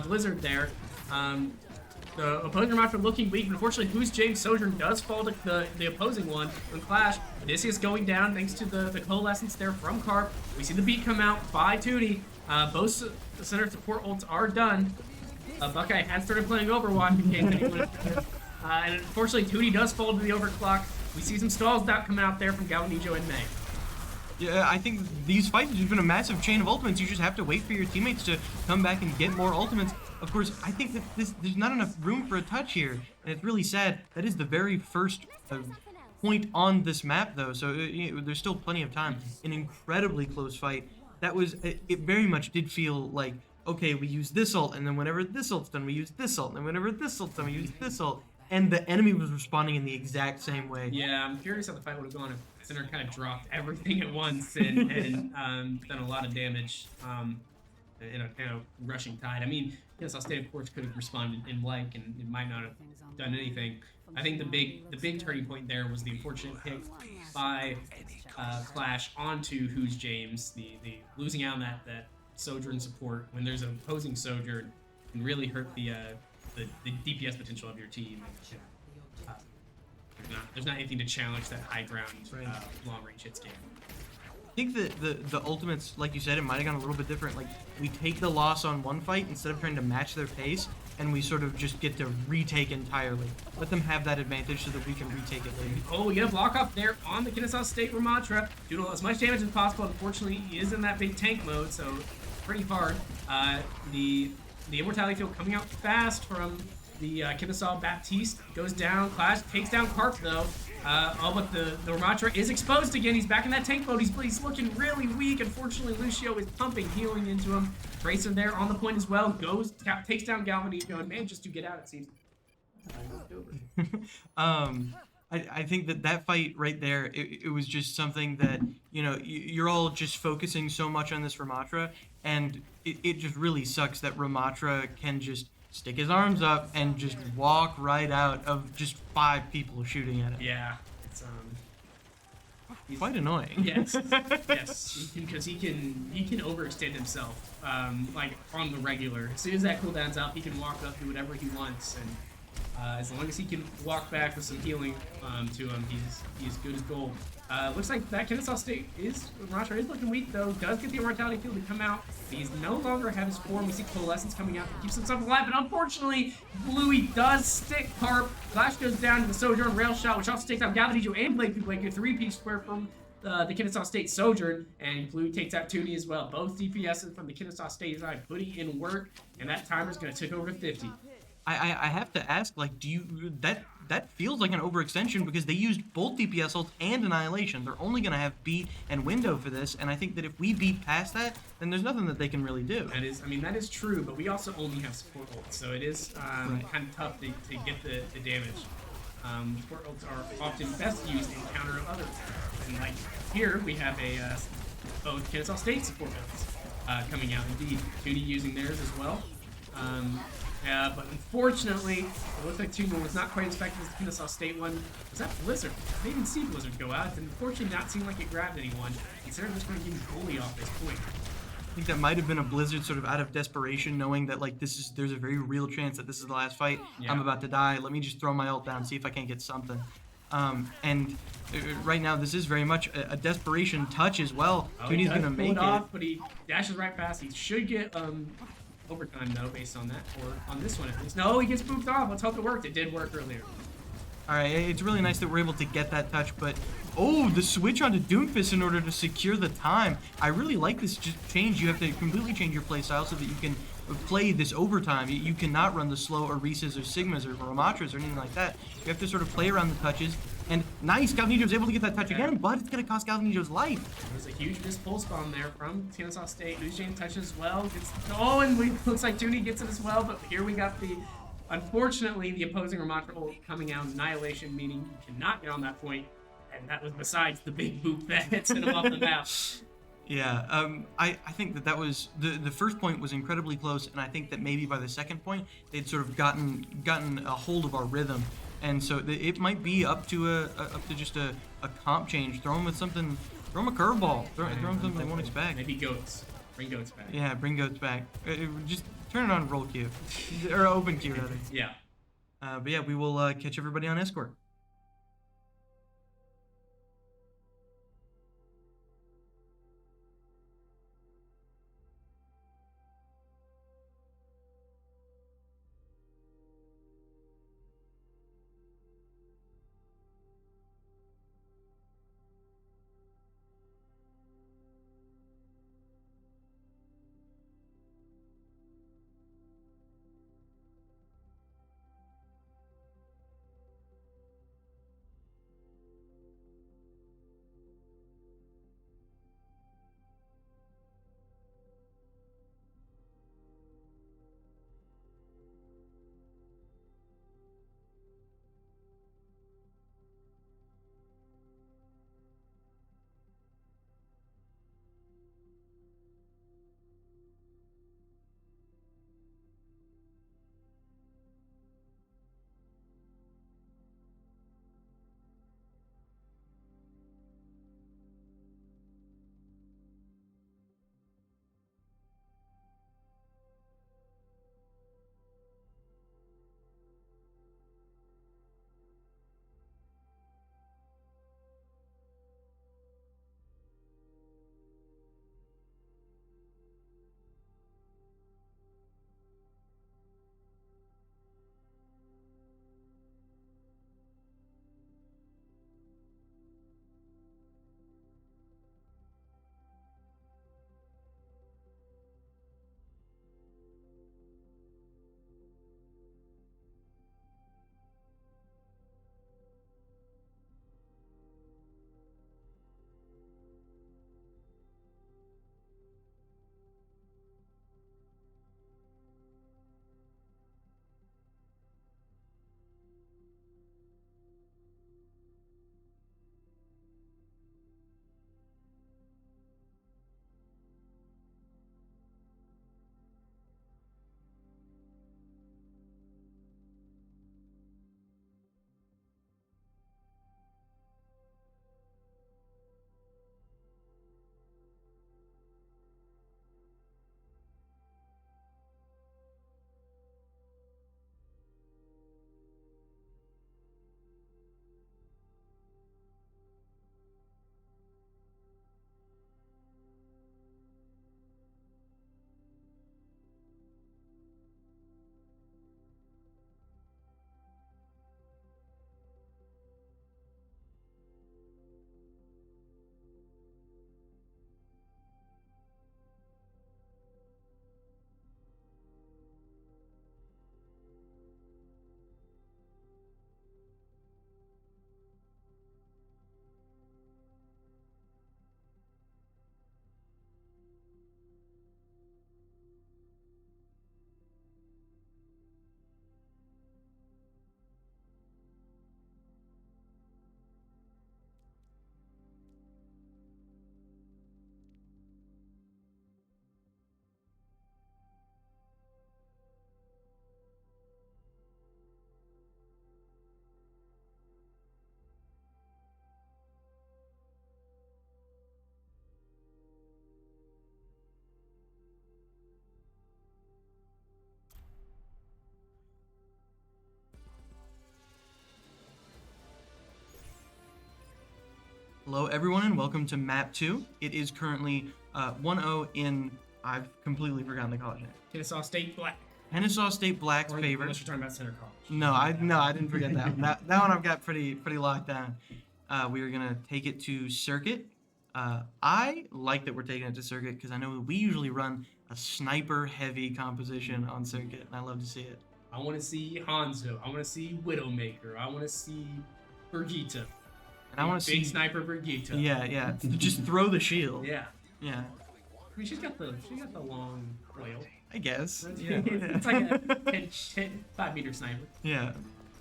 Blizzard there. The opposing Ramatra looking weak, but unfortunately, Who's James Sojourn does fall to the opposing one on Clash. Odysseus going down thanks to the coalescence there from Carp. We see the beat come out by Tootie. Both center support ults are done. Buckeye has started playing Overwatch in case anyone. And unfortunately, Tootie does fall to the overclock. We see some stalls coming out there from Galvanijo and May. Yeah, I think these fights have been a massive chain of ultimates. You just have to wait for your teammates to come back and get more ultimates. Of course, I think that there's not enough room for a touch here, and it's really sad. That is the very first point on this map, though, so there's still plenty of time. An incredibly close fight. That was, it very much did feel like, okay, we use this ult, and then whenever this ult's done, we use this ult, and then whenever this ult's done, we use this ult. And the enemy was responding in the exact same way. Yeah, I'm curious how the fight would have gone if Center kind of dropped everything at once and done a lot of damage in a kind of rushing tide. I mean, Kennesaw State, of course, could have responded in like, and it might not have done anything. I think the big turning point there was the unfortunate pick by Clash onto Who's James, the losing out on that Sojourn support when there's an opposing Sojourn can really hurt the DPS potential of your team. There's not anything to challenge that high ground, long range hits game. I think that the ultimates, like you said, it might have gone a little bit different. Like, we take the loss on one fight instead of trying to match their pace, and we sort of just get to retake entirely. Let them have that advantage so that we can retake it later. Oh, we get a block up there on the Kennesaw State Ramatra. Doing as much damage as possible. Unfortunately, he is in that big tank mode, so pretty hard. The Immortality Field coming out fast from the Kennesaw Baptiste. Goes down. Clash takes down Carp, though. But the Ramatra is exposed again. He's back in that tank mode. He's looking really weak. Unfortunately, Lucio is pumping healing into him. Tracer there on the point as well. Takes down Galvanijo and manages to get out, it seems. I think that fight right there, it was just something that, you're all just focusing so much on this Ramatra, and it just really sucks that Ramatra can just stick his arms up and just walk right out of just 5 people shooting at him. Yeah, it's quite annoying. Yes, yes, because he can overextend himself, like on the regular. As soon as that cooldown's out, he can walk up, do whatever he wants, and as long as he can walk back with some healing to him, he's good as gold. Looks like that Kennesaw State Ramatra is looking weak, though. Does get the Immortality Field to come out. He's no longer have his form. We see Coalescence coming out. Keeps himself alive, but unfortunately, Bluey does stick Carp. Flash goes down to the Sojourn Rail Shot, which also takes out Galvanijo and Blake, a 3-piece square from the Kennesaw State Sojourn, and Bluey takes out Toonie as well. Both DPSs from the Kennesaw State side putting in work, and that timer's going to tick over to 50. I have to ask, like, that feels like an overextension because they used both DPS ults and Annihilation. They're only going to have beat and window for this, and I think that if we beat past that, then there's nothing that they can really do. That is true, but we also only have support ults, so it is kind of tough to get the damage. Support ults are often best used in counter of others, and like here we have both Kennesaw State support ults coming out. Indeed, Toonie using theirs as well. Yeah, but unfortunately, it looks like Toonie was not quite as effective as the Kennesaw State one. Was that Blizzard? I didn't even see Blizzard go out. And unfortunately not seem like it grabbed anyone. Considering just going to get bully off this point. I think that might have been a Blizzard sort of out of desperation, knowing that like there's a very real chance that this is the last fight. Yeah. I'm about to die. Let me just throw my ult down, see if I can't get something. And right now, this is very much a desperation touch as well. Toonie's going to make it. Off, but he dashes right past. He should get overtime though, based on that, or on this one at least. No, he gets spooked off. Let's hope it worked. It did work earlier. All right, it's really nice that we're able to get that touch, but the switch onto Doomfist in order to secure the time. I really like this change. You have to completely change your play style so that you can play this overtime. You cannot run the slow Orises or Sigmas or Ramatras or anything like that. You have to sort of play around the touches And nice, Galvanillo was able to get that touch again, but it's going to cost Galvanillo's life. There's a huge missed pulse bomb there from Kennesaw State. Ujane touches as well. And looks like Dooney gets it as well, but here we got unfortunately, the opposing Ramatra ult coming out. Annihilation, meaning you cannot get on that point. And that was besides the big boop that hits him off the map. Yeah, I think that was the first point was incredibly close, and I think that maybe by the second point they'd sort of gotten a hold of our rhythm, and so it might be up to just a comp change. Throw them with something, throw them a curveball, throw them something they won't expect. Maybe goats. Bring goats back. Yeah, bring goats back. Just turn it on roll queue, or open queue rather. Yeah. But yeah, we will catch everybody on escort. Hello everyone and welcome to map 2. It is currently 1-0 in, I've completely forgotten the college name. Kennesaw State Black. Kennesaw State Black's favor. Unless you're talking about Center College. No, I didn't forget that one. That one I've got pretty locked down. We are gonna take it to circuit. I like that we're taking it to circuit because I know we usually run a sniper heavy composition on circuit, and I love to see it. I want to see Hanzo. I want to see Widowmaker. I want to see Brigitte. And I want to Big see. sniper Brigitte. Yeah. Just throw the shield. Yeah. Yeah. I mean, she's got the long flail. I guess. It's, Yeah. it's like a 5-meter sniper. Yeah.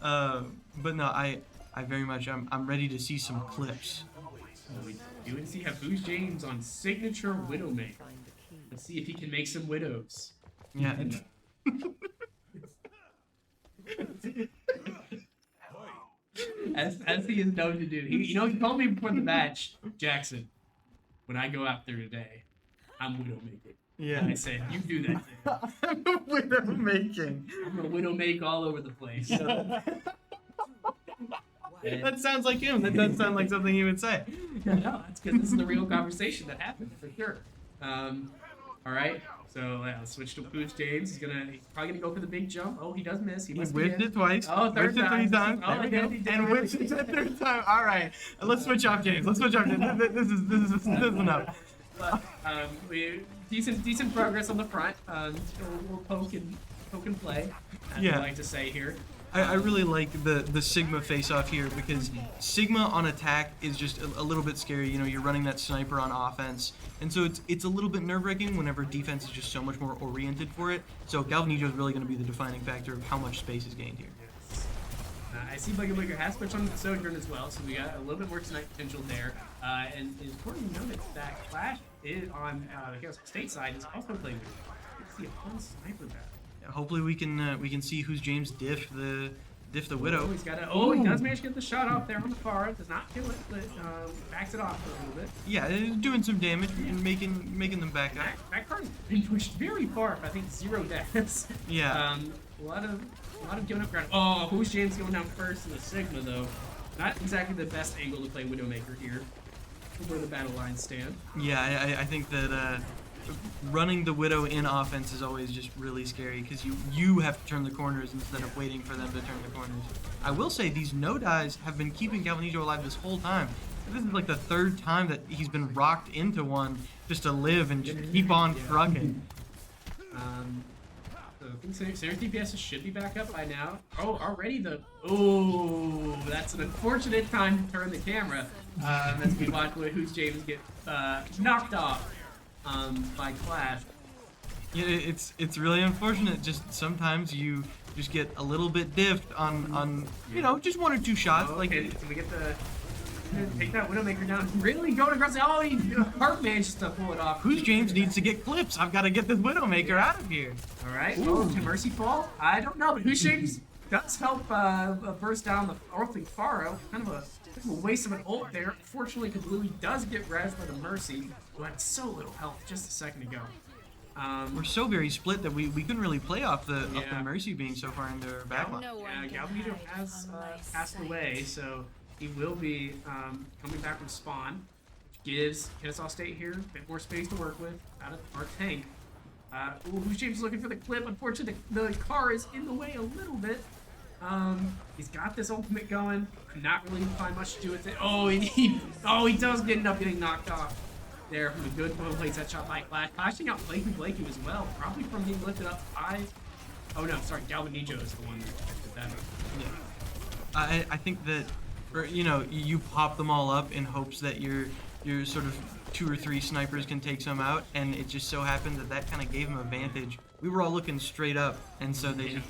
But no, I very much I'm ready to see some clips. We do see have Who's James on signature Widowmaker. Let's see if he can make some widows. Yeah. As he is known to do. He told me before the match, Jackson, when I go out there today, I'm Widowmaker. Yeah. And I said, you do that thing. I'm widow making. I'm gonna Widowmake all over the place. And- That sounds like him. That does sound like something he would say. No, that's because this is the real conversation that happened for sure. All right, so let's switch to Who's James. He's probably gonna go for the big jump. Oh, he does miss. He He must be whipped in. it twice. Oh, third whipped it three time. times. Oh, There we yeah, go. he did And really whipped it a third time. All right. Let's switch off, James. Let's switch off, James. This is enough. But we decent progress on the front. We'll poke and play. As Yeah. we like to say here. I really like the Sigma face-off here because Sigma on attack is just a little bit scary. You know, you're running that sniper on offense, and so it's a little bit nerve-wracking whenever defense is just so much more oriented for it. So Galvanijo is really going to be the defining factor of how much space is gained here. I see Bugger has switched on the Sojourn as well, so we got a little bit more snipe potential there. And it's important to note that Clash is on the Kennesaw State side is also playing with. You can see a fun sniper battle. Hopefully we can see Who's James diff the Widow. Oh, he does manage to get the shot off there on the far. Does not kill it, but backs it off a little bit. Yeah, it's doing some damage and making them back up. That card's been pushed very far. I think 0 deaths. Yeah. A lot of giving up ground. Oh, Who's James going down first in the Sigma though? Not exactly the best angle to play Widowmaker here. Where the battle lines stand. Yeah, I think that running the Widow in offense is always just really scary because you have to turn the corners instead of waiting for them to turn the corners. I will say these no-dies have been keeping Galvanijo alive this whole time. This is like the third time that he's been rocked into one just to live and just keep on trucking. So I think Sarah's DPS should be back up by now. Oh, already that's an unfortunate time to turn the camera as we watch Who's James get knocked off by Clash. Yeah, it's really unfortunate. Just sometimes you just get a little bit diffed on just one or two shots. Okay, can we get take that Widowmaker down? Really going across the Hart manages to pull it off. Who's James needs to get clips. I've got to get this Widowmaker out of here. All right. Oh, can Mercy fall? I don't know, but Who's James does help burst down the Orphan Faro. Kind of a waste of an ult there. Fortunately, Kablooey does get rezzed by the Mercy, who had so little health just a second ago. We're so very split that we couldn't really play off the Yeah. Mercy being so far in their backline. No one can Galvanijo hide has from my passed sight. away, so he will be coming back from spawn, which gives Kennesaw State here a bit more space to work with out of our tank. Who's James looking for the clip? Unfortunately, the car is in the way a little bit. He's got this ultimate going. Not really find much to do with it. He does end up getting knocked off there from a good place that shot by Clash. Clashing out Blakey as well, probably from being lifted up by. Oh no, sorry, Galvanijo is the one that did that. Yeah. I think that, you pop them all up in hopes that your sort of 2 or 3 snipers can take some out, and it just so happened that kind of gave them a advantage. We were all looking straight up, and so they just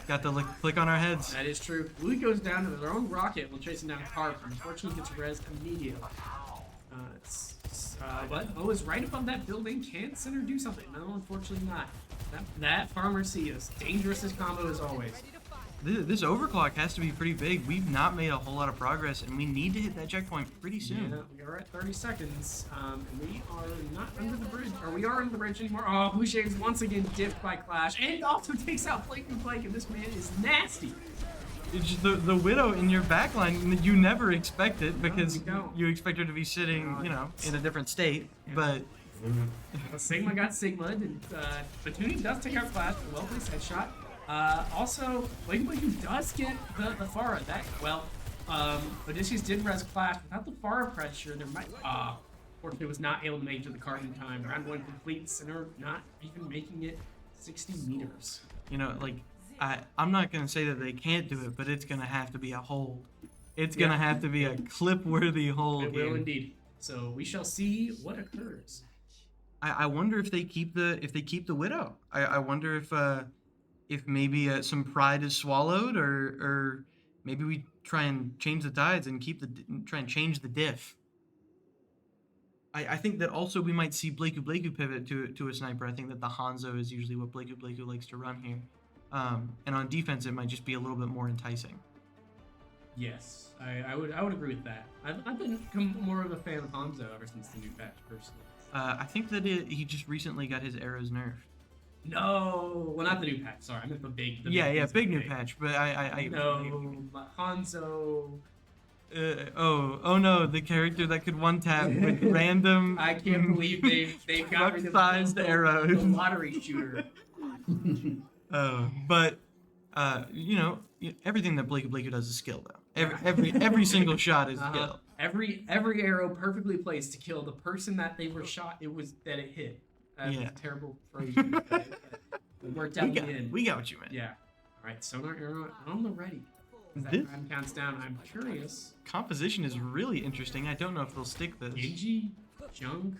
got the click on our heads. That is true. Louis goes down to their own rocket while chasing down Harp. Unfortunately, gets rezzed immediately. But is right above that building. Can Center do something? No, unfortunately not. That Farmer C is dangerous as combo as always. This overclock has to be pretty big. We've not made a whole lot of progress, and we need to hit that checkpoint pretty soon. Yeah, we are at 30 seconds. And we are not under the bridge. Or we are under the bridge anymore. Oh, Boucher's once again dipped by Clash. And also takes out Blake, and this man is nasty. It's just the Widow in your backline, you never expect it because you don't. you expect her to be sitting, in a different state. But Sigma got Sigma'd, and Batuni does take out Clash with a well-placed headshot. Also, Blake does get the Pharah. Odysseus did res Clash. Without the Pharah pressure, there might... Fortunately, was not able to make it to the cart in time. Round 1 complete, Center not even making it 60 meters. I'm not gonna say that they can't do it, but it's gonna have to be a hold. It's gonna Yeah. have to be a clip-worthy whole It game. will indeed. So we shall see what occurs. I wonder if they keep the widow. I wonder if maybe some pride is swallowed, or maybe we try and change the tides and try and change the diff. I think that also we might see Blakeu pivot to a sniper. I think that the Hanzo is usually what Blakeu likes to run here. And on defense, it might just be a little bit more enticing. Yes, I would agree with that. I've become more of a fan of Hanzo ever since the new patch, personally. I think that he just recently got his arrows nerfed. No, well, not the new patch. Sorry, I meant the big. Big new patch. But I No, Hanzo. oh no, the character that could one tap with random. I can't believe they got rid of truck-sized arrows. the lottery shooter. But everything that Blakeu does is skill though. Every single shot is skill. Every arrow perfectly placed to kill the person that they were shot. It hit. That's Yeah. a terrible phrase. It worked out in the end. We got what you meant. Yeah. All right, sonar arrow on the ready. As that This time counts down, I'm curious. composition is really interesting. I don't know if they'll stick this. Genji, Junk.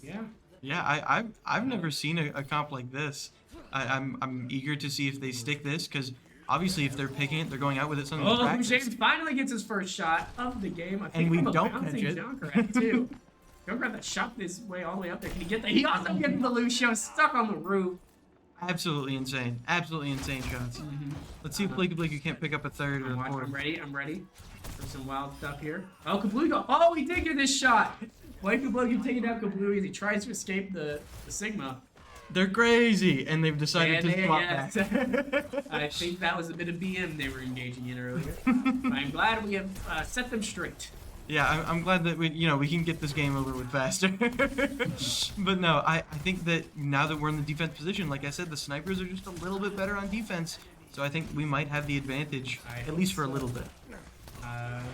Yeah. Yeah, I've never seen a comp like this. I'm eager to see if they stick this, because obviously if they're picking it, they're going out with it. Something to Oh, practice. James finally gets his first shot of the game. I think And we from a don't bouncing catch it. Junkrat too. Junkrat that shot this way all the way up there. Can he get that? He also gets the Lucio stuck on the roof. Absolutely insane. Absolutely insane shots. Let's see if Blakeu can't pick up a third or a fourth. I'm ready for some wild stuff here. Oh, Kabluga. Oh, he did get this shot. Blakeu taking down Kabluga as he tries to escape the Sigma. They're crazy, and they've decided to swap yes. back. I think that was a bit of BM they were engaging in earlier. I'm glad we have set them straight. Yeah, I'm glad that we can get this game over with faster. But no, I think that now that we're in the defense position, like I said, the snipers are just a little bit better on defense. So I think we might have the advantage, at least for a little bit.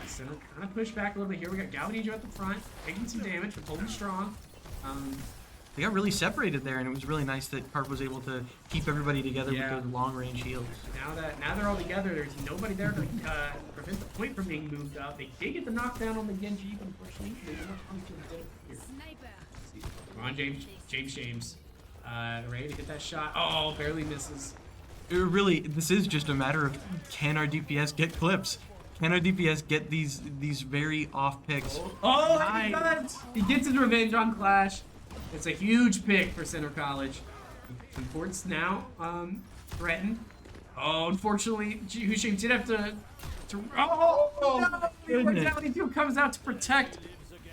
Center kind of push back a little bit here. We got Galvanijo at the front, taking some damage, but holding strong. They got really separated there, and it was really nice that Carp was able to keep everybody together with those long-range heals. Now they're all together. There's nobody there to prevent the point from being moved up. They did get the knockdown on the Genji, but unfortunately, they did not come to the dead here. Sniper. Come on, James. Ready to hit that shot. Oh, barely misses. This is just a matter of, can our DPS get clips? Can our DPS get these very off picks? Oh, Nice. he does! He gets his revenge on Clash. It's a huge pick for Center College. And Port's now threatened. Oh, unfortunately, Hushim did have to. Oh, no! goodness. Mortality 2 comes out to protect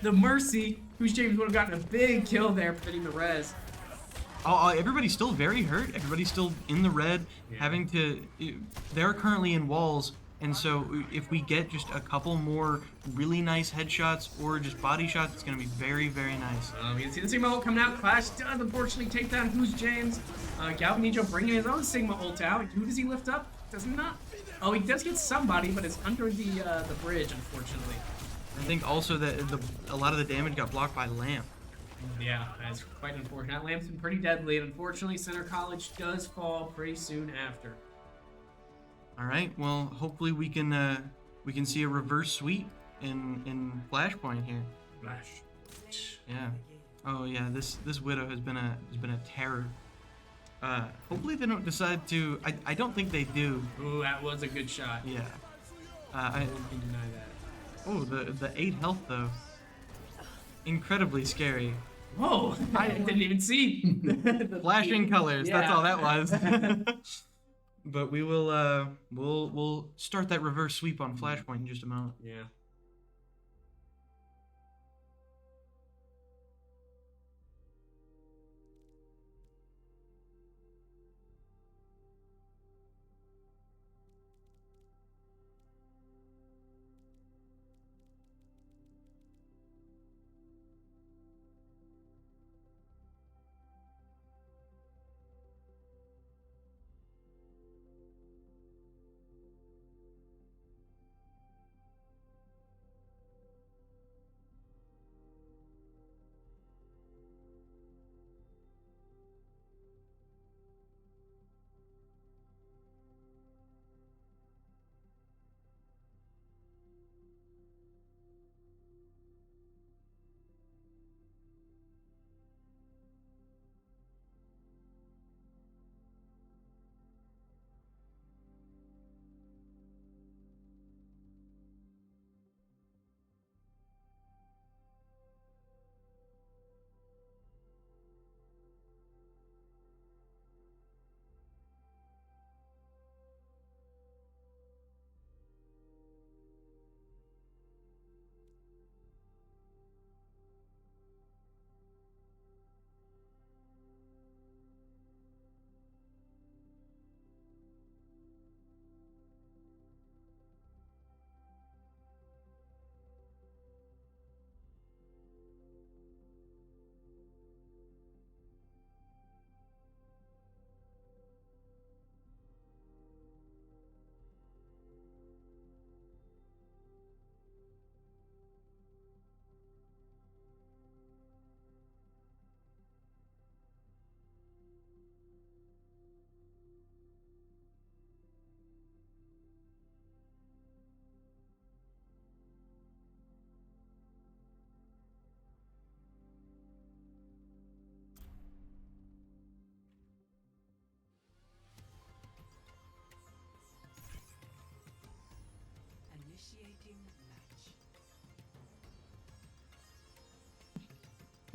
the Mercy. Hushim would have gotten a big kill there, preventing the res. Everybody's still very hurt. Everybody's still in the red, having to. They're currently in walls, and so if we get just a couple more really nice headshots or just body shots, it's going to be very, very nice. You can see the Sigma ult coming out. Clash does unfortunately take down Who's James. Galvanijo bringing his own Sigma ult out. Who does he lift up? Does not. Oh, he does get somebody, but it's under the bridge, unfortunately. I think also that a lot of the damage got blocked by Lamp. Yeah, that's quite unfortunate. Lamp's been pretty deadly, and unfortunately, Center College does fall pretty soon after. All right, well, hopefully we can see a reverse sweep in Flashpoint here. Flash. Yeah. Oh yeah, this Widow has been a terror. Hopefully they don't decide to. I don't think they do. Ooh, that was a good shot. Yeah. I can deny that. Oh, the 8 health though. Incredibly scary. Whoa! I didn't even see. The Flashing colors. That's Yeah. all that was. But we will we'll start that reverse sweep on Flashpoint in just a moment. Yeah.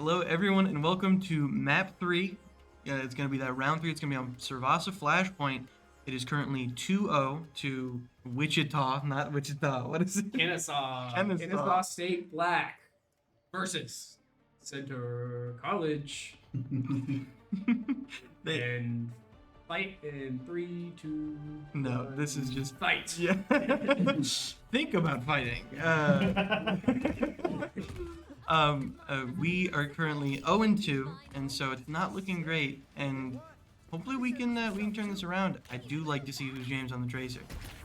Hello, everyone, and welcome to Map 3. It's going to be that round 3. It's going to be on Servasa Flashpoint. It is currently 2-0 to Wichita, not Wichita. What is it? Kennesaw. Kennesaw. Kennesaw State Black versus Center College. And fight in 3, 2. No, this is just fight. Yeah. Think about fighting. We are currently 0-2, and so it's not looking great. And hopefully we can turn this around. I do like to see Who's James on the Tracer.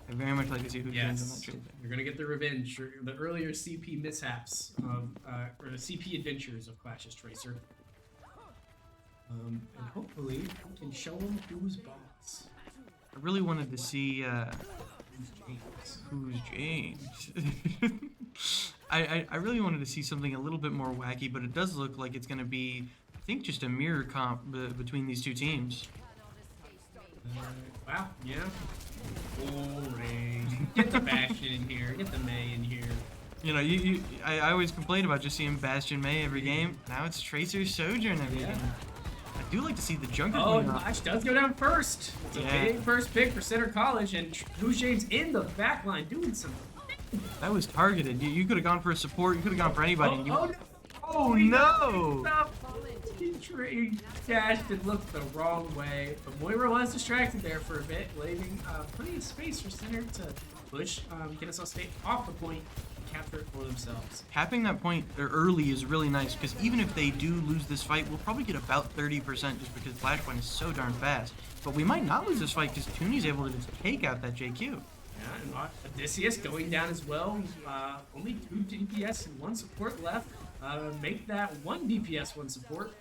I very much like to see Who's James on that Yes, Tracer. you're gonna get the revenge for the earlier CP mishaps of, or the CP adventures of Clash's Tracer. And hopefully we can show them who's boss. I really wanted to see Who's James? Who's James. I really wanted to see something a little bit more wacky, but it does look like it's going to be, I think, just a mirror comp between these two teams. Wow, yeah. Boring. Get the Bastion in here. Get the May in here. You know, I always complain about just seeing Bastion May every game. Now it's Tracer Sojourn every Yeah. game. I do like to see the Junker Oh, going up. Flash does go down first. It's a Yeah. big first pick for Center College, and Who's James in the back line doing something. That was targeted. You could have gone for a support. You could have gone for anybody. and you- Oh, no. Oh, no! He dashed and looked the wrong way, but Moira was distracted there for a bit, leaving plenty of space for Center to push Kennesaw State off the point and capture it for themselves. Capping that point early is really nice, because even if they do lose this fight, we'll probably get about 30% just because Flashpoint is so darn fast. But we might not lose this fight because Tooney's able to just take out that JQ. Yeah, and Odysseus going down as well. Only 2 DPS and 1 support left. Make that 1 DPS, 1 support.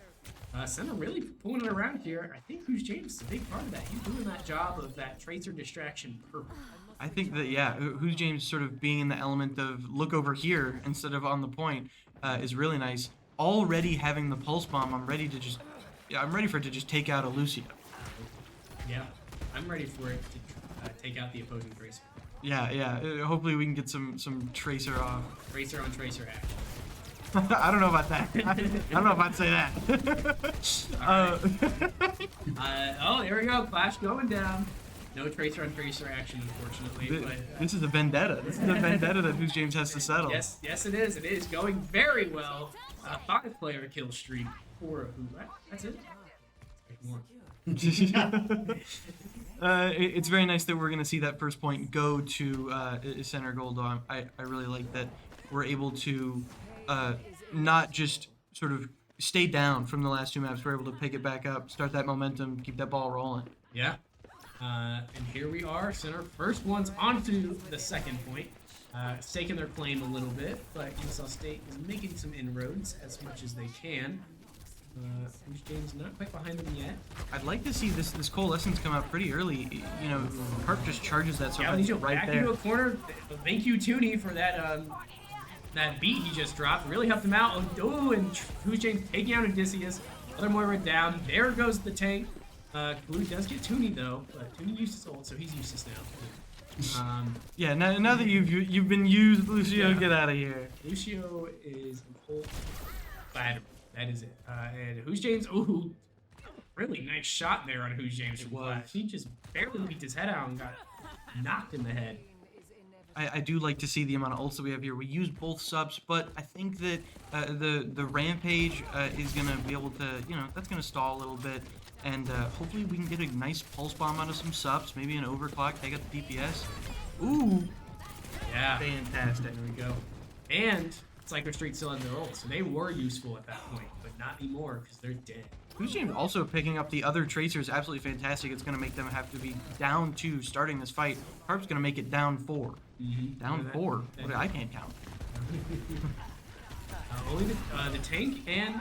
Center really pulling it around here. I think Who's James is a big part of that. He's doing that job of that Tracer distraction perfect. I think that, yeah, Who's James sort of being in the element of look over here instead of on the point is really nice. Already having the pulse bomb, I'm ready for it to just take out a Lucio. Yeah, I'm ready for it to take out the opposing Tracer. Yeah. Hopefully we can get some Tracer off. Tracer on Tracer action. I don't know about that. I don't know if I'd say that. Oh, there we go. Clash going down. No Tracer on Tracer action, unfortunately. But, This is a vendetta. This is a vendetta that Who's James has to settle. yes, it is. It is going very well. 5-player kill streak for Who. That's it. More. It's very nice that we're going to see that first point go to Center Gold. I really like that we're able to not just sort of stay down from the last 2 maps. We're able to pick it back up, start that momentum, keep that ball rolling. Yeah. And here we are. Center first ones onto the second point. Staking their claim a little bit, but Kennesaw State is making some inroads as much as they can. Who's James not quite behind them yet. I'd like to see this coalescence come out pretty early. You know, Harp just charges that so Yeah, much he's right back there. into a corner. Thank you, Tooney, for that that beat he just dropped. Really helped him out. Oh, and Who's James taking out Odysseus. Other Moira down. There goes the tank. Blue does get Tooney though, but Tooney used his ult, so he's useless now. Yeah, now that you've been used, Lucio, Yeah. get out of here. Lucio is a whole bad. That is it. And Who's James? Ooh, really nice shot there on Who's James from Flash. He just barely beat his head out and got knocked in the head. I do like to see the amount of ults that we have here. We use both subs, but I think that the Rampage is going to be able to, that's going to stall a little bit. And hopefully we can get a nice pulse bomb out of some subs, maybe an overclock, take out the DPS. Ooh, Yeah. fantastic. There we go. And Cycler Street still had their ult, so they were useful at that point, but not anymore because they're dead. Who's James also picking up the other Tracers absolutely fantastic. It's going to make them have to be down 2 starting this fight. Harp's going to make it down 4. Down 4? I can't count. Only the tank and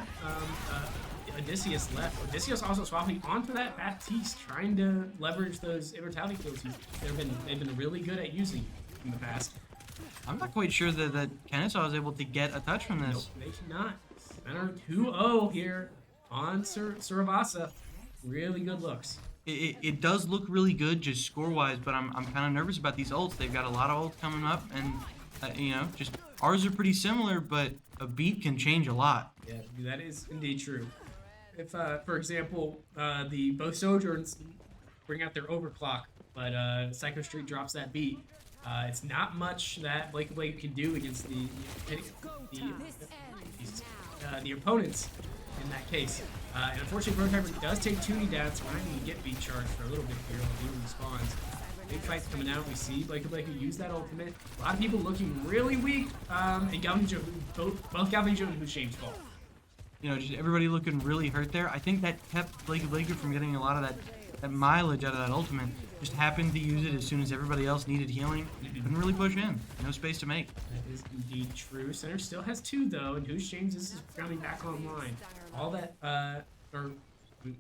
Odysseus left. Odysseus also swapping onto that Baptiste, trying to leverage those immortality kills they've been really good at using in the past. I'm not quite sure that Kennesaw is able to get a touch from this. Nope, they cannot. Center 2-0 here on Servasa. Really good looks. It does look really good just score-wise, but I'm kind of nervous about these ults. They've got a lot of ults coming up, and just Ours are pretty similar, but a beat can change a lot. Yeah, that is indeed true. If, for example, the both Sojourns bring out their overclock, but Psycho Street drops that beat, it's not much that Blake can do against the opponents in that case. And unfortunately, Prototyper does take Toonie down, so we're not going to get beat charged for a little bit here while Blue respawns. Big fights coming out. We see Blake use that ultimate. A lot of people looking really weak. And Galvin Joe, both Galvin Joe and Hushaim's fault. You know, just everybody looking really hurt there. I think that kept Blake from getting a lot of that mileage out of that ultimate. Just happened to use it as soon as everybody else needed healing. Couldn't really push in. No space to make. That is indeed true. Center still has 2 though, and Hushaim's is coming back online. All that, or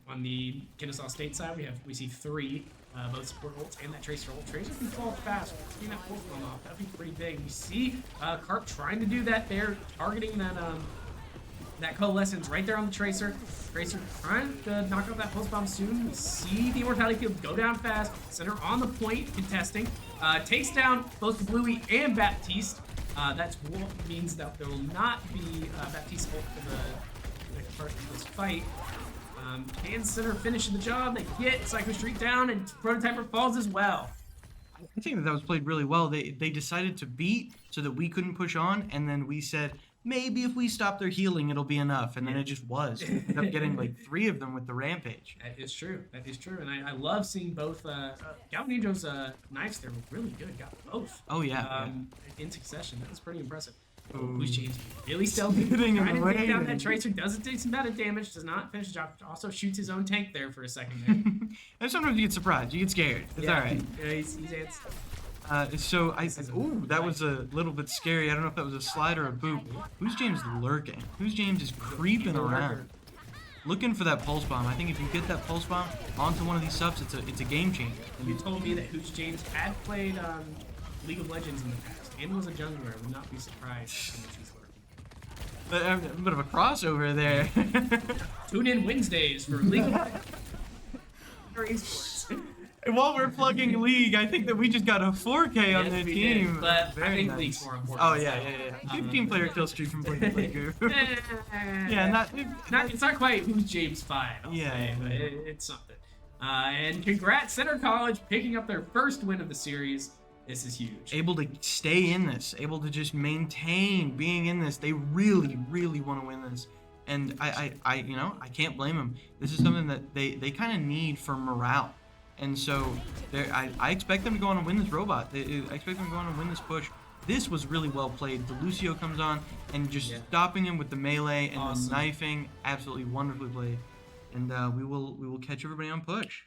on the Kennesaw State side, we see 3. Both support ults and that Tracer ult. Tracer can fall fast. Seeing that pulse come off, that'd be pretty big. We see Carp trying to do that there, targeting that Coalescence right there on the Tracer. Tracer trying to knock out that pulse bomb soon. We see the Immortality Field go down fast. Center on the point, contesting. Takes down both the Bluey and Baptiste. That's what means that there will not be Baptiste ult for the next part of this fight. Can Center finish the job? They get Psycho Street down, and Prototyper falls as well. I think that was played really well. They decided to beat so that we couldn't push on, and then we said, maybe if we stop their healing, it'll be enough. And then it just was. We ended up getting like 3 of them with the Rampage. That is true. That is true. And I love seeing both. Galvin Joe's knives there were really good. Got both. Oh, yeah. In succession. That was pretty impressive. Ooh. Blue James really stealthy. Sitting in Trying the to take way. down that Tracer. Doesn't take some bad damage. Does not finish the job. Also shoots his own tank there for a second there. And sometimes you get surprised. You get scared. It's all right. Yeah, he's ants. Ooh, that was a little bit scary. I don't know if that was a slide or a boop. Who's James lurking? Who's James is creeping around, looking for that pulse bomb. I think if you get that pulse bomb onto one of these subs, it's a game changer. If you told me that Hooch James had played League of Legends in the past and was a jungler, I would not be surprised how much he's lurking. A bit of a crossover there. Tune in Wednesdays for League of Legends or esports. And while we're plugging League, I think that we just got a 4K on Yes, the we team. did, but I Very think nice. League's more important. Oh yeah. 15 player kill streak from Blake. Yeah, It's not quite Who's James 5. I'll Yeah, say, yeah, but yeah. it's something. And congrats, Center College, picking up their first win of the series. This is huge. Able to stay in this, able to just maintain being in this. They really, really want to win this. And I can't blame them. This is something that they kind of need for morale. And so I expect them to go on and win this robot. I expect them to go on and win this push. This was really well played. The Lucio comes on and just stopping him with the melee and Awesome. the knifing. Absolutely wonderfully played. And we will catch everybody on push.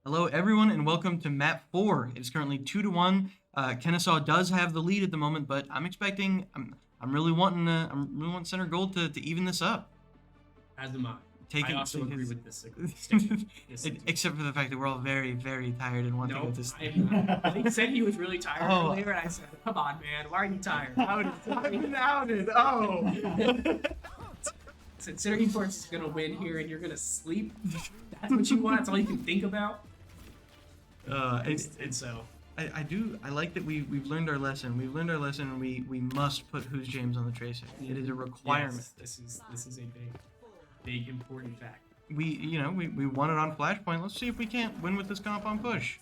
Hello, everyone, and welcome to map 4. It is currently 2-1. Kennesaw does have the lead at the moment, but I'm expecting. I'm really wanting. I'm really wanting Center Gold to even this up. As am I. I Taking, also agree because- with this statement. except for the fact that we're all very, very tired and want to No, go to sleep. I'm not. He said he was really tired Oh. earlier, and I said, "Come on, man, why are you tired?" I've been outed. Oh. Said Center Esports is gonna win here, and you're gonna sleep. That's what you want. That's all you can think about. And so I like that we've learned our lesson. We've learned our lesson, and we must put Who's James on the tracer. It is a requirement. Yes, this is a big important fact. We won it on Flashpoint. Let's see if we can't win with this comp on push.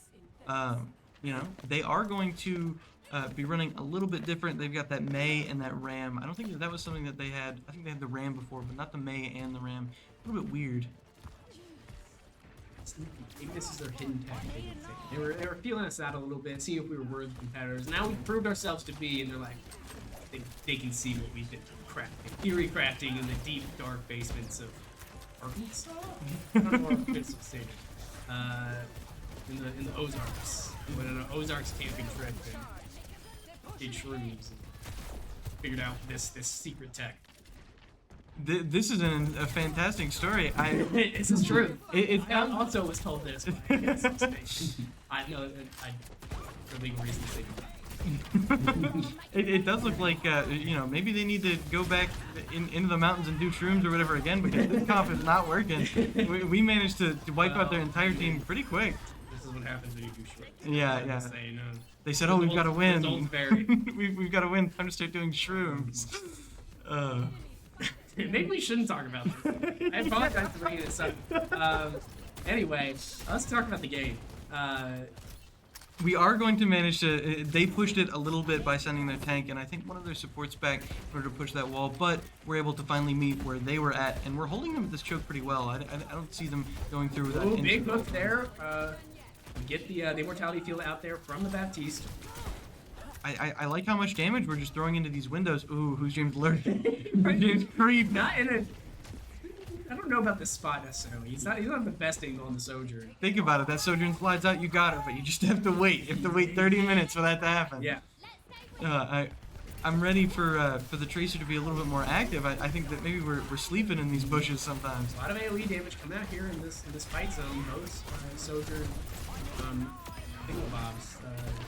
They are going to be running a little bit different. They've got that May and that Ram. I don't think that was something that they had. I think they had the Ram before, but not the May and the Ram. A little bit weird. Maybe this is their hidden tactic. They were feeling us out a little bit, seeing if we were worthy competitors. Now we've proved ourselves to be, and they're like, they can see what we did for crafting, theory crafting in the deep, dark basements of Arkansas. I don't know what it's stated. In the Ozarks, when an Ozarks camping trip and did shrooms and figured out this secret tech. This is a fantastic story. This is true. It I also was told this by I know for legal reasons they do not. it does look like maybe they need to go back into the mountains and do shrooms or whatever again, because this comp is not working. We managed to wipe out their entire team pretty quick. This is what happens when you do shrooms. Yeah. Say, They said, "Oh, we've got to win. Results vary. we've got to win. Time to start doing shrooms." Maybe we shouldn't talk about this. I apologize for bringing this up. Anyway, let's talk about the game. We are going to manage to. They pushed it a little bit by sending their tank, and I think one of their supports back in order to push that wall. But we're able to finally meet where they were at, and we're holding them at this choke pretty well. I don't see them going through with that. Ooh, big hook there. Get the immortality field out there from the Baptiste. I like how much damage we're just throwing into these windows. Ooh, Who's James lurking? Who's James creep? Not in a. I don't know about this spot necessarily. He's not the best angle on the Sojourn. Think about it. That Sojourn slides out, you got it, but you just have to wait. You have to wait 30 minutes for that to happen. Yeah. I'm ready for the Tracer to be a little bit more active. I think that maybe we're sleeping in these bushes sometimes. A lot of AoE damage coming out here in this fight zone. Those Sojourn thingamabobs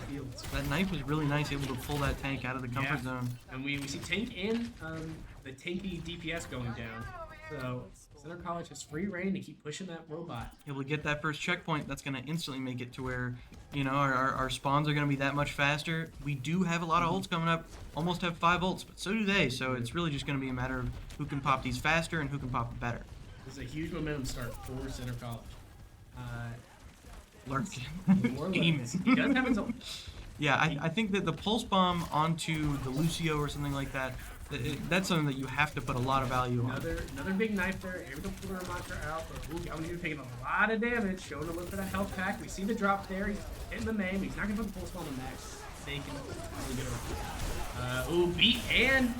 fields. That knife was really nice, able to pull that tank out of the comfort zone. And we see tank and the tanky DPS going down. So Center College has free reign to keep pushing that robot. Able to get that first checkpoint, that's going to instantly make it to where, our spawns are going to be that much faster. We do have a lot of ults coming up, almost have 5 ults, but so do they. So it's really just going to be a matter of who can pop these faster and who can pop better. This is a huge momentum start for Center College. Lurking. More Aim limits. it. He does have his ult. Yeah, I think that the pulse bomb onto the Lucio or something like that, that's something that you have to put a lot of value on. Another big knife there. Able to pull the Ramontra out. But Galvanese taking a lot of damage. Showing a little bit of health pack. We see the drop there. He's hitting the main. He's not going to put the pulse bomb on the max. They can really get around. Beat and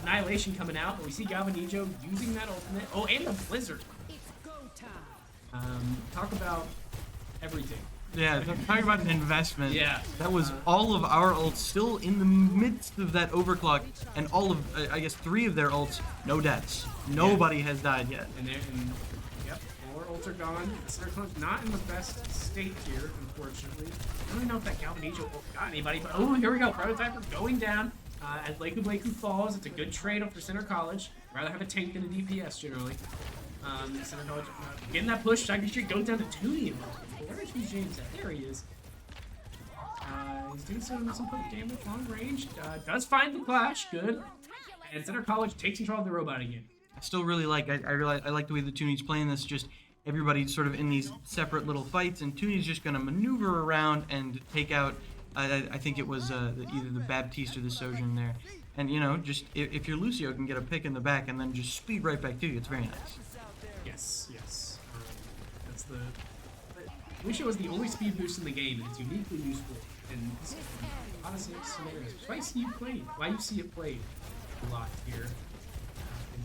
Annihilation coming out. But we see Galvanijo using that ultimate. Oh, and the Blizzard. It's go time. Talk about everything. Yeah, talking about an investment. Yeah. That was all of our ults still in the midst of that overclock, and all of, I guess, 3 of their ults, no deaths. Nobody has died yet. And yep, 4 ults are gone. Circle's not in the best state here, unfortunately. I don't know if that Galvanijo ult got anybody, but oh, here we go. Prototyper going down. As Leku falls, it's a good trade-off for Center College. Rather have a tank than a DPS, generally. Center College getting that push. Tiger Street goes down to 2 Where is Who's James at? There he is. He's doing some quick damage, long range. Does find the clash, good. And Center College takes control of the robot again. I still really like, I like the way the Tooney's playing this, just everybody's sort of in these separate little fights, and Tooney's just going to maneuver around and take out, I think it was either the Baptiste or the Sojourn there. And, just if your Lucio can get a pick in the back and then just speed right back to you, it's very nice. Yes. That's the... Lucio is the only speed boost in the game, and it's uniquely useful in a lot of scenarios. Why you see it played a lot here in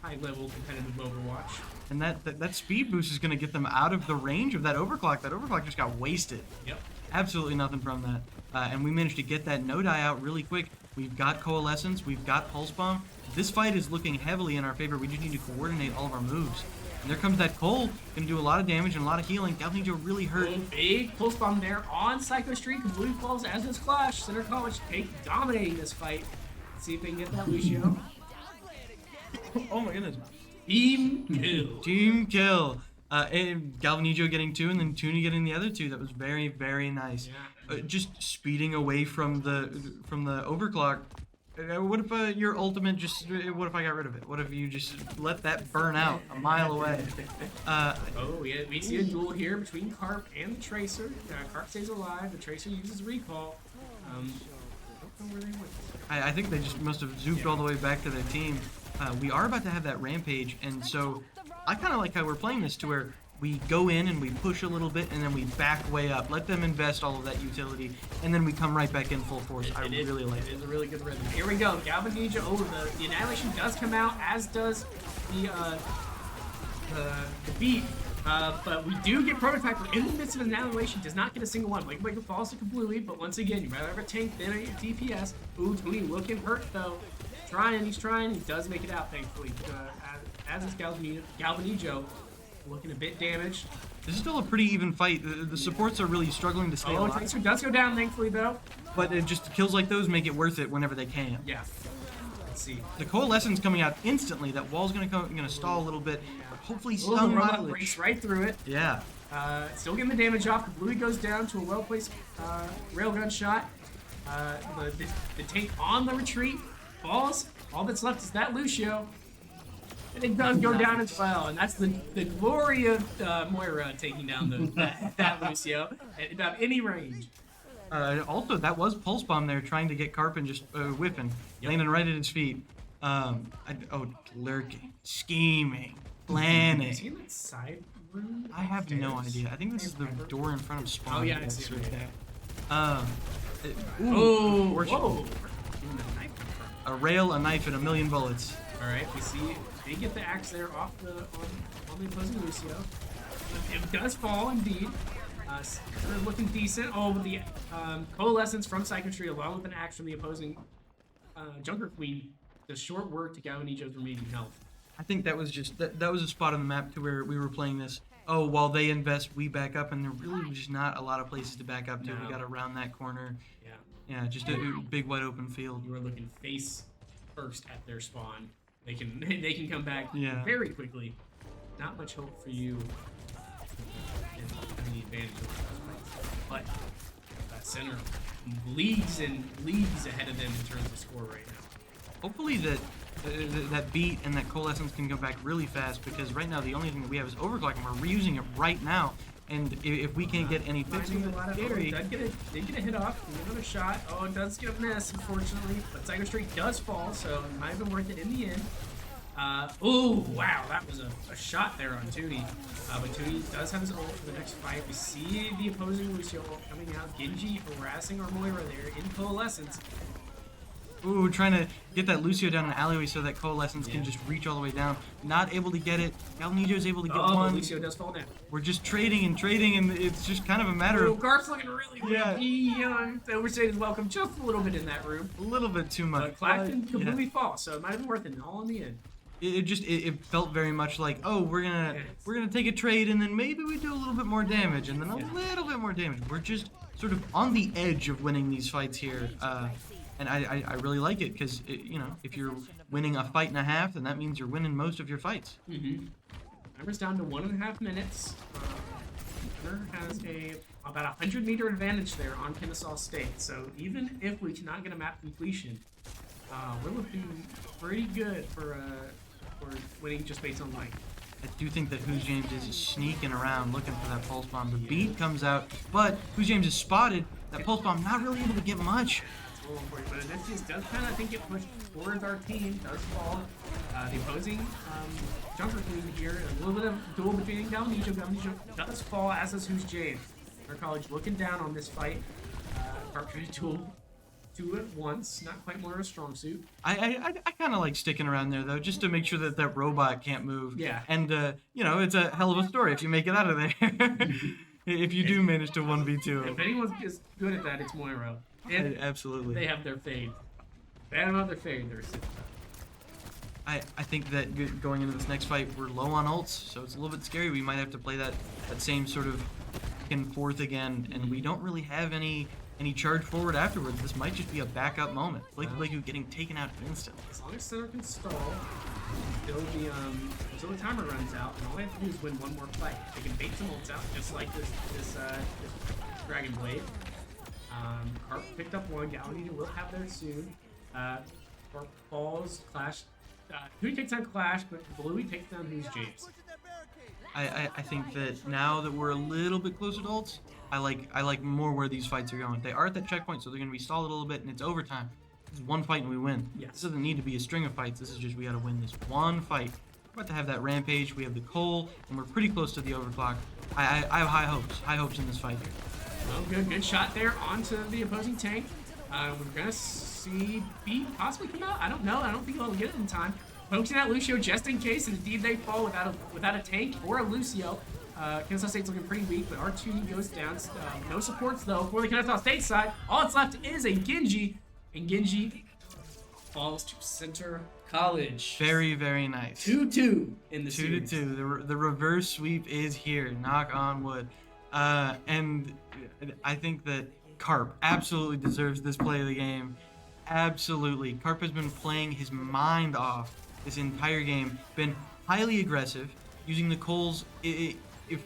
high-level competitive Overwatch. And that speed boost is going to get them out of the range of that overclock. That overclock just got wasted. Yep. Absolutely nothing from that. And we managed to get that no die out really quick. We've got Coalescence. We've got Pulse Bomb. This fight is looking heavily in our favor. We just need to coordinate all of our moves. And there comes that Cole. Going to do a lot of damage and a lot of healing. Galvanito really hurt. Big pulse bomb there on Psycho Street. Blue falls as does Clash. Center College dominating this fight. Let's see if they can get that Lucio. Oh my goodness. Team kill. Team kill. And Galvanito getting 2 and then Tooney getting the other 2. That was very, very nice. Yeah. Just speeding away from the overclock. What if your ultimate just? What if I got rid of it? What if you just let that burn out a mile away? Oh, yeah, we see a duel here between Carp and the Tracer. Carp stays alive. The Tracer uses recall. I don't know where they went. I think they just must have zooped all the way back to their team. We are about to have that rampage, and so I kind of like how we're playing this to where we go in and we push a little bit and then we back way up. Let them invest all of that utility, and then we come right back in full force. I really like it. It is a really good rhythm. Here we go. Galvanito over the annihilation does come out, as does the beat. But we do get Prototyper in the midst of annihilation. Does not get a single one. Blake Breaker falls to Kablooey, but once again, you'd rather have a tank than a DPS. Ooh, Tony looking hurt though. He's trying. He does make it out, thankfully. As is Galvanito. Looking a bit damaged. This is still a pretty even fight. The supports are really struggling to stay alive. Tracer does go down, thankfully, though. But it just kills like those make it worth it whenever they can. Yeah. Let's see. The Coalescence coming out instantly. That wall's gonna stall a little bit. But hopefully Robot some mileage. breaks right through it. Yeah. Still getting the damage off. Bluey goes down to a well-placed railgun shot. The tank on the retreat falls. All that's left is that Lucio. And it does go down as well, and that's the glory of Moira taking down that Lucio at about any range. Also, that was Pulse Bomb there trying to get Carpin just whipping, landing right at his feet. Lurking, scheming, planning. Is he in that side room? I have no idea. I think this is the door in front of Spawn. Oh yeah, I see. right there. Whoa! A rail, a knife, and a million bullets. All right, we see they get the axe there off on the opposing Lucio. It does fall indeed. They're looking decent. Oh, with the coalescence from Psychotree along with an axe from the opposing Junker Queen does short work to Galvanito's remaining health. I think that was just that was a spot on the map to where we were playing this. Oh, while they invest, we back up, and there really just not a lot of places to back up to. No. We got around that corner. Yeah. Yeah, just a big wide open field. You are looking face first at their spawn. They can come back very quickly. Not much hope for you in having the advantage of those fights. But that center leagues and leagues ahead of them in terms of score right now. Hopefully that beat and that coalescence can go back really fast, because right now the only thing that we have is overclock, and we're reusing it right now. And if we can't get any fixing, that's scary. Did get a hit off. Get another shot. Oh, it does get a miss, unfortunately. But Psycho Street does fall, so it might have been worth it in the end. Oh, wow, that was a shot there on Toonie. But Toonie does have his ult for the next fight. We see the opposing Lucio coming out. Genji harassing our Moira there in Coalescence. Ooh, trying to get that Lucio down an alleyway so that Coalescence can just reach all the way down. Not able to get it. Galvanito's able to get one. Lucio does fall down. We're just trading, and it's just kind of a matter of Garth's looking really good. Yeah. He overstayed his welcome just a little bit in that room. a little bit too much. But Clapton But, completely falls, so it might have been worth it all in the end. It felt very much like, oh, we're gonna take a trade, and then maybe we do a little bit more damage, and then a little bit more damage. We're just sort of on the edge of winning these fights here, and I really like it, because if you're winning a fight and a half, then that means you're winning most of your fights. Timer's down to 1.5 minutes. Hunter has about 100-meter advantage there on Kennesaw State, so even if we cannot get a map completion, we're looking pretty good for winning just based on light. I do think that Who's James is sneaking around looking for that pulse bomb. The beat comes out, but Who's James is spotted. That pulse bomb not really able to get much. It's a little important, but Odysseus does kind of, I think, get pushed towards our team. Does fall. The opposing Junker Queen here, a little bit of duel between Galvanito. Galvanito does fall, as does Who's James. Our college looking down on this fight. Carpenter duel two at once. Not quite Moira's strong suit. I kind of like sticking around there though, just to make sure that that robot can't move. Yeah. And you know, it's a hell of a story if you make it out of there. If you do manage to 1v2 If him. anyone's just good at that, it's Moira. And Absolutely. they have their fade. They have another fade. They're sitting I think that going into this next fight, we're low on ults, so it's a little bit scary. We might have to play that same sort of back and forth again, and we don't really have any charge forward afterwards. This might just be a backup moment. Blakey getting taken out instantly. As long as center can stall until the timer runs out, and all they have to do is win one more fight. They can bait some ults out, just like this Dragon Blade. Carp picked up one. Galvanita will have theirs soon. Carp falls. Clash. Hui takes down Clash, but Bluey takes down Who's James. I think that now that we're a little bit closer to ults, I like more where these fights are going. They are at that checkpoint, so they're going to be stalled a little bit, and it's overtime. This is one fight and we win. Yes. This doesn't need to be a string of fights. This is just we got to win this one fight. We're about to have that rampage. We have the Cole, and we're pretty close to the overclock. I have high hopes in this fight here. Well, good shot there onto the opposing tank. We're gonna see Beat possibly come out. I don't know. I don't think he'll get it in time. Focusing at Lucio just in case, and indeed they fall without a tank or a Lucio. Kennesaw State's looking pretty weak, but R2 goes down. No supports though for the Kennesaw State side. All that's left is a Genji, and Genji falls to Center College. Very, very nice. 2-2 in the 2-2. series. The reverse sweep is here. Knock on wood. And I think that Carp absolutely deserves this play of the game. Absolutely. Carp has been playing his mind off this entire game. Been highly aggressive, using the Coles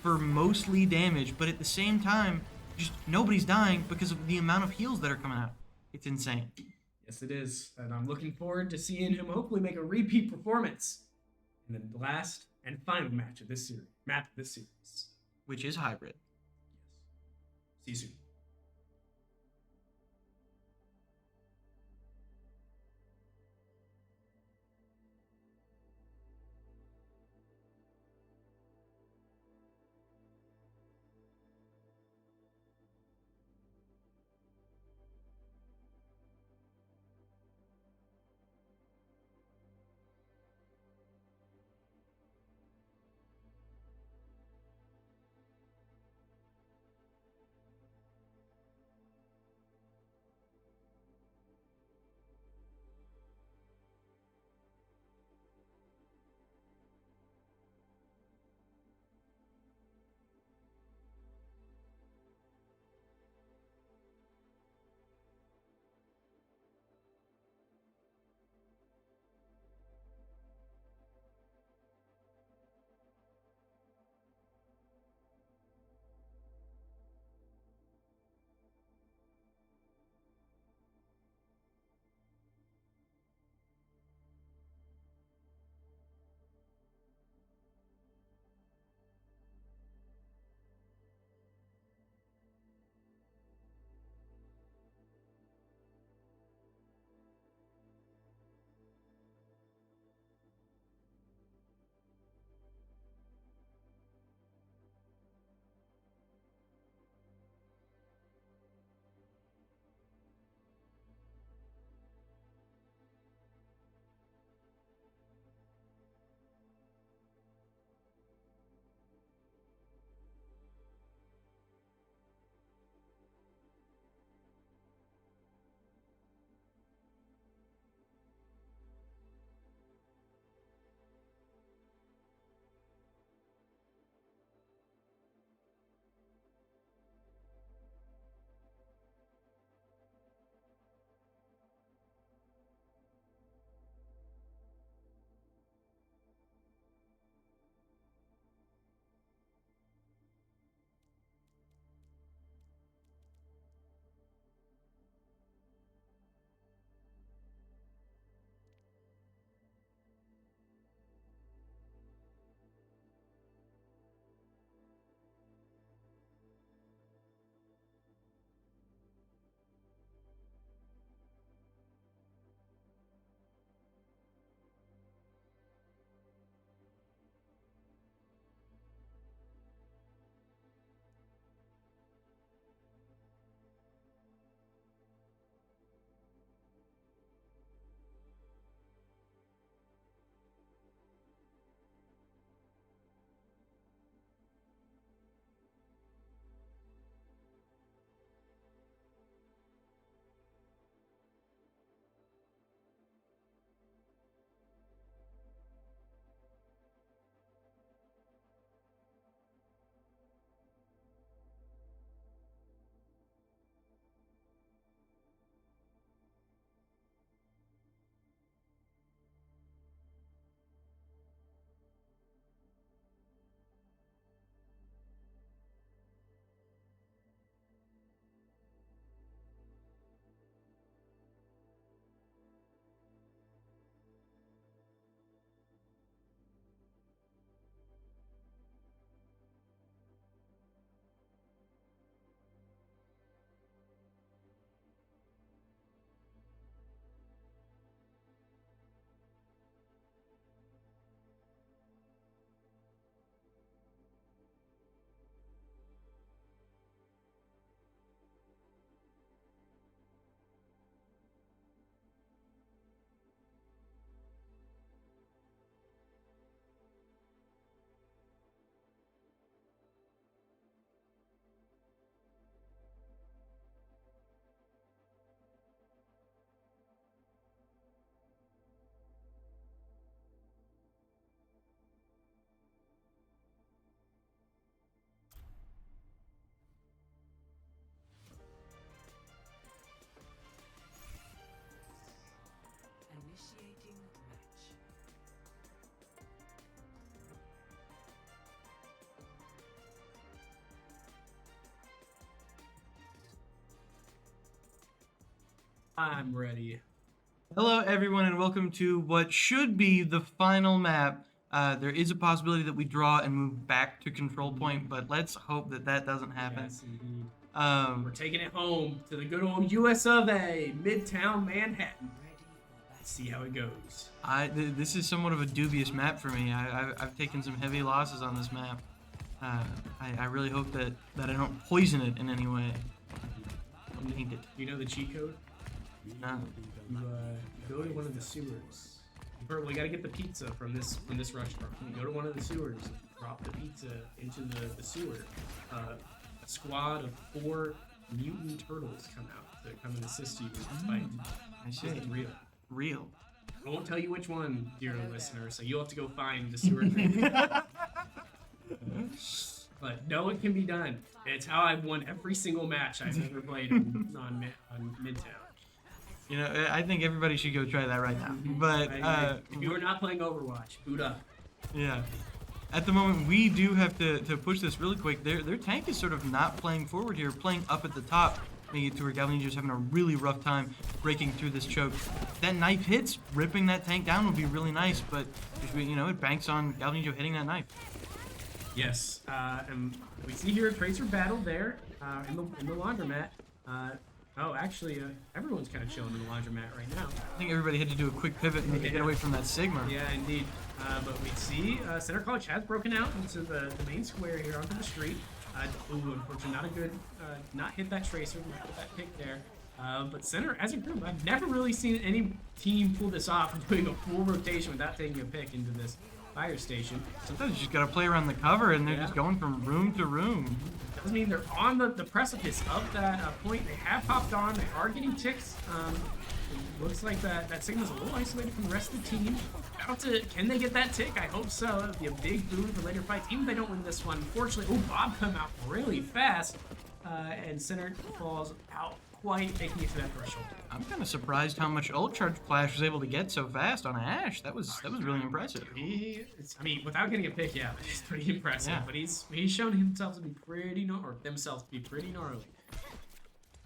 for mostly damage, but at the same time, just nobody's dying because of the amount of heals that are coming out. It's insane. Yes, it is. And I'm looking forward to seeing him hopefully make a repeat performance in the last and final match of this series. Which is hybrid. See you soon. I'm ready. Hello, everyone, and welcome to what should be the final map. There is a possibility that we draw and move back to control point, but let's hope that that doesn't happen. Yes, indeed. We're Um, taking it home to the good old US of A, Midtown Manhattan. Let's see how it goes. this is somewhat of a dubious map for me. I've taken some heavy losses on this map. I really hope that I don't poison it in any way. Don't taint it. Do you know the cheat code? No. You go to one of the sewers. We gotta get the pizza from this restaurant. You go to one of the sewers, drop the pizza into the sewer. A squad of 4 mutant turtles come out to come and assist you in the fight. I see. It's real. Real. I won't tell you which one, dear listener, so you'll have to go find the sewer thing. But no, it can be done. It's how I've won every single match I've ever played on Midtown. You know, I think everybody should go try that right now. But If you are not playing Overwatch, boot up. yeah, at the moment we do have to push this really quick. Their tank is sort of not playing forward here, playing up at the top, making it to where Galvanizio's having a really rough time breaking through this choke. If that knife hits, ripping that tank down would be really nice, but you know, it banks on Galvanizio hitting that knife. Yes, and we see here a Tracer battle there in the laundromat. Oh, actually, everyone's kind of chilling in the laundromat right now. I think everybody had to do a quick pivot and get away from that Sigma. Yeah, indeed. But we see Center College has broken out into the main square here onto the street. Ooh, unfortunately, not a good, not hit that Tracer, not hit that pick there. But Center, as a group, I've never really seen any team pull this off, doing a full rotation without taking a pick into this fire station. Sometimes you just gotta play around the cover, and they're Yeah. just going from room to room. Doesn't mean they're on the precipice of that point. They have hopped on. They are getting ticks. It looks like that Sigma's a little isolated from the rest of the team. Can they get that tick? I hope so. That'd be a big boon for later fights. Even if they don't win this one, unfortunately, Bob come out really fast, and Center falls out quite making it to that threshold. I'm kind of surprised how much ult charge Flash was able to get so fast on Ash. That was really impressive. I mean, without getting a pick, yeah, it's pretty impressive. Yeah. But he's shown himself to be pretty gnarly.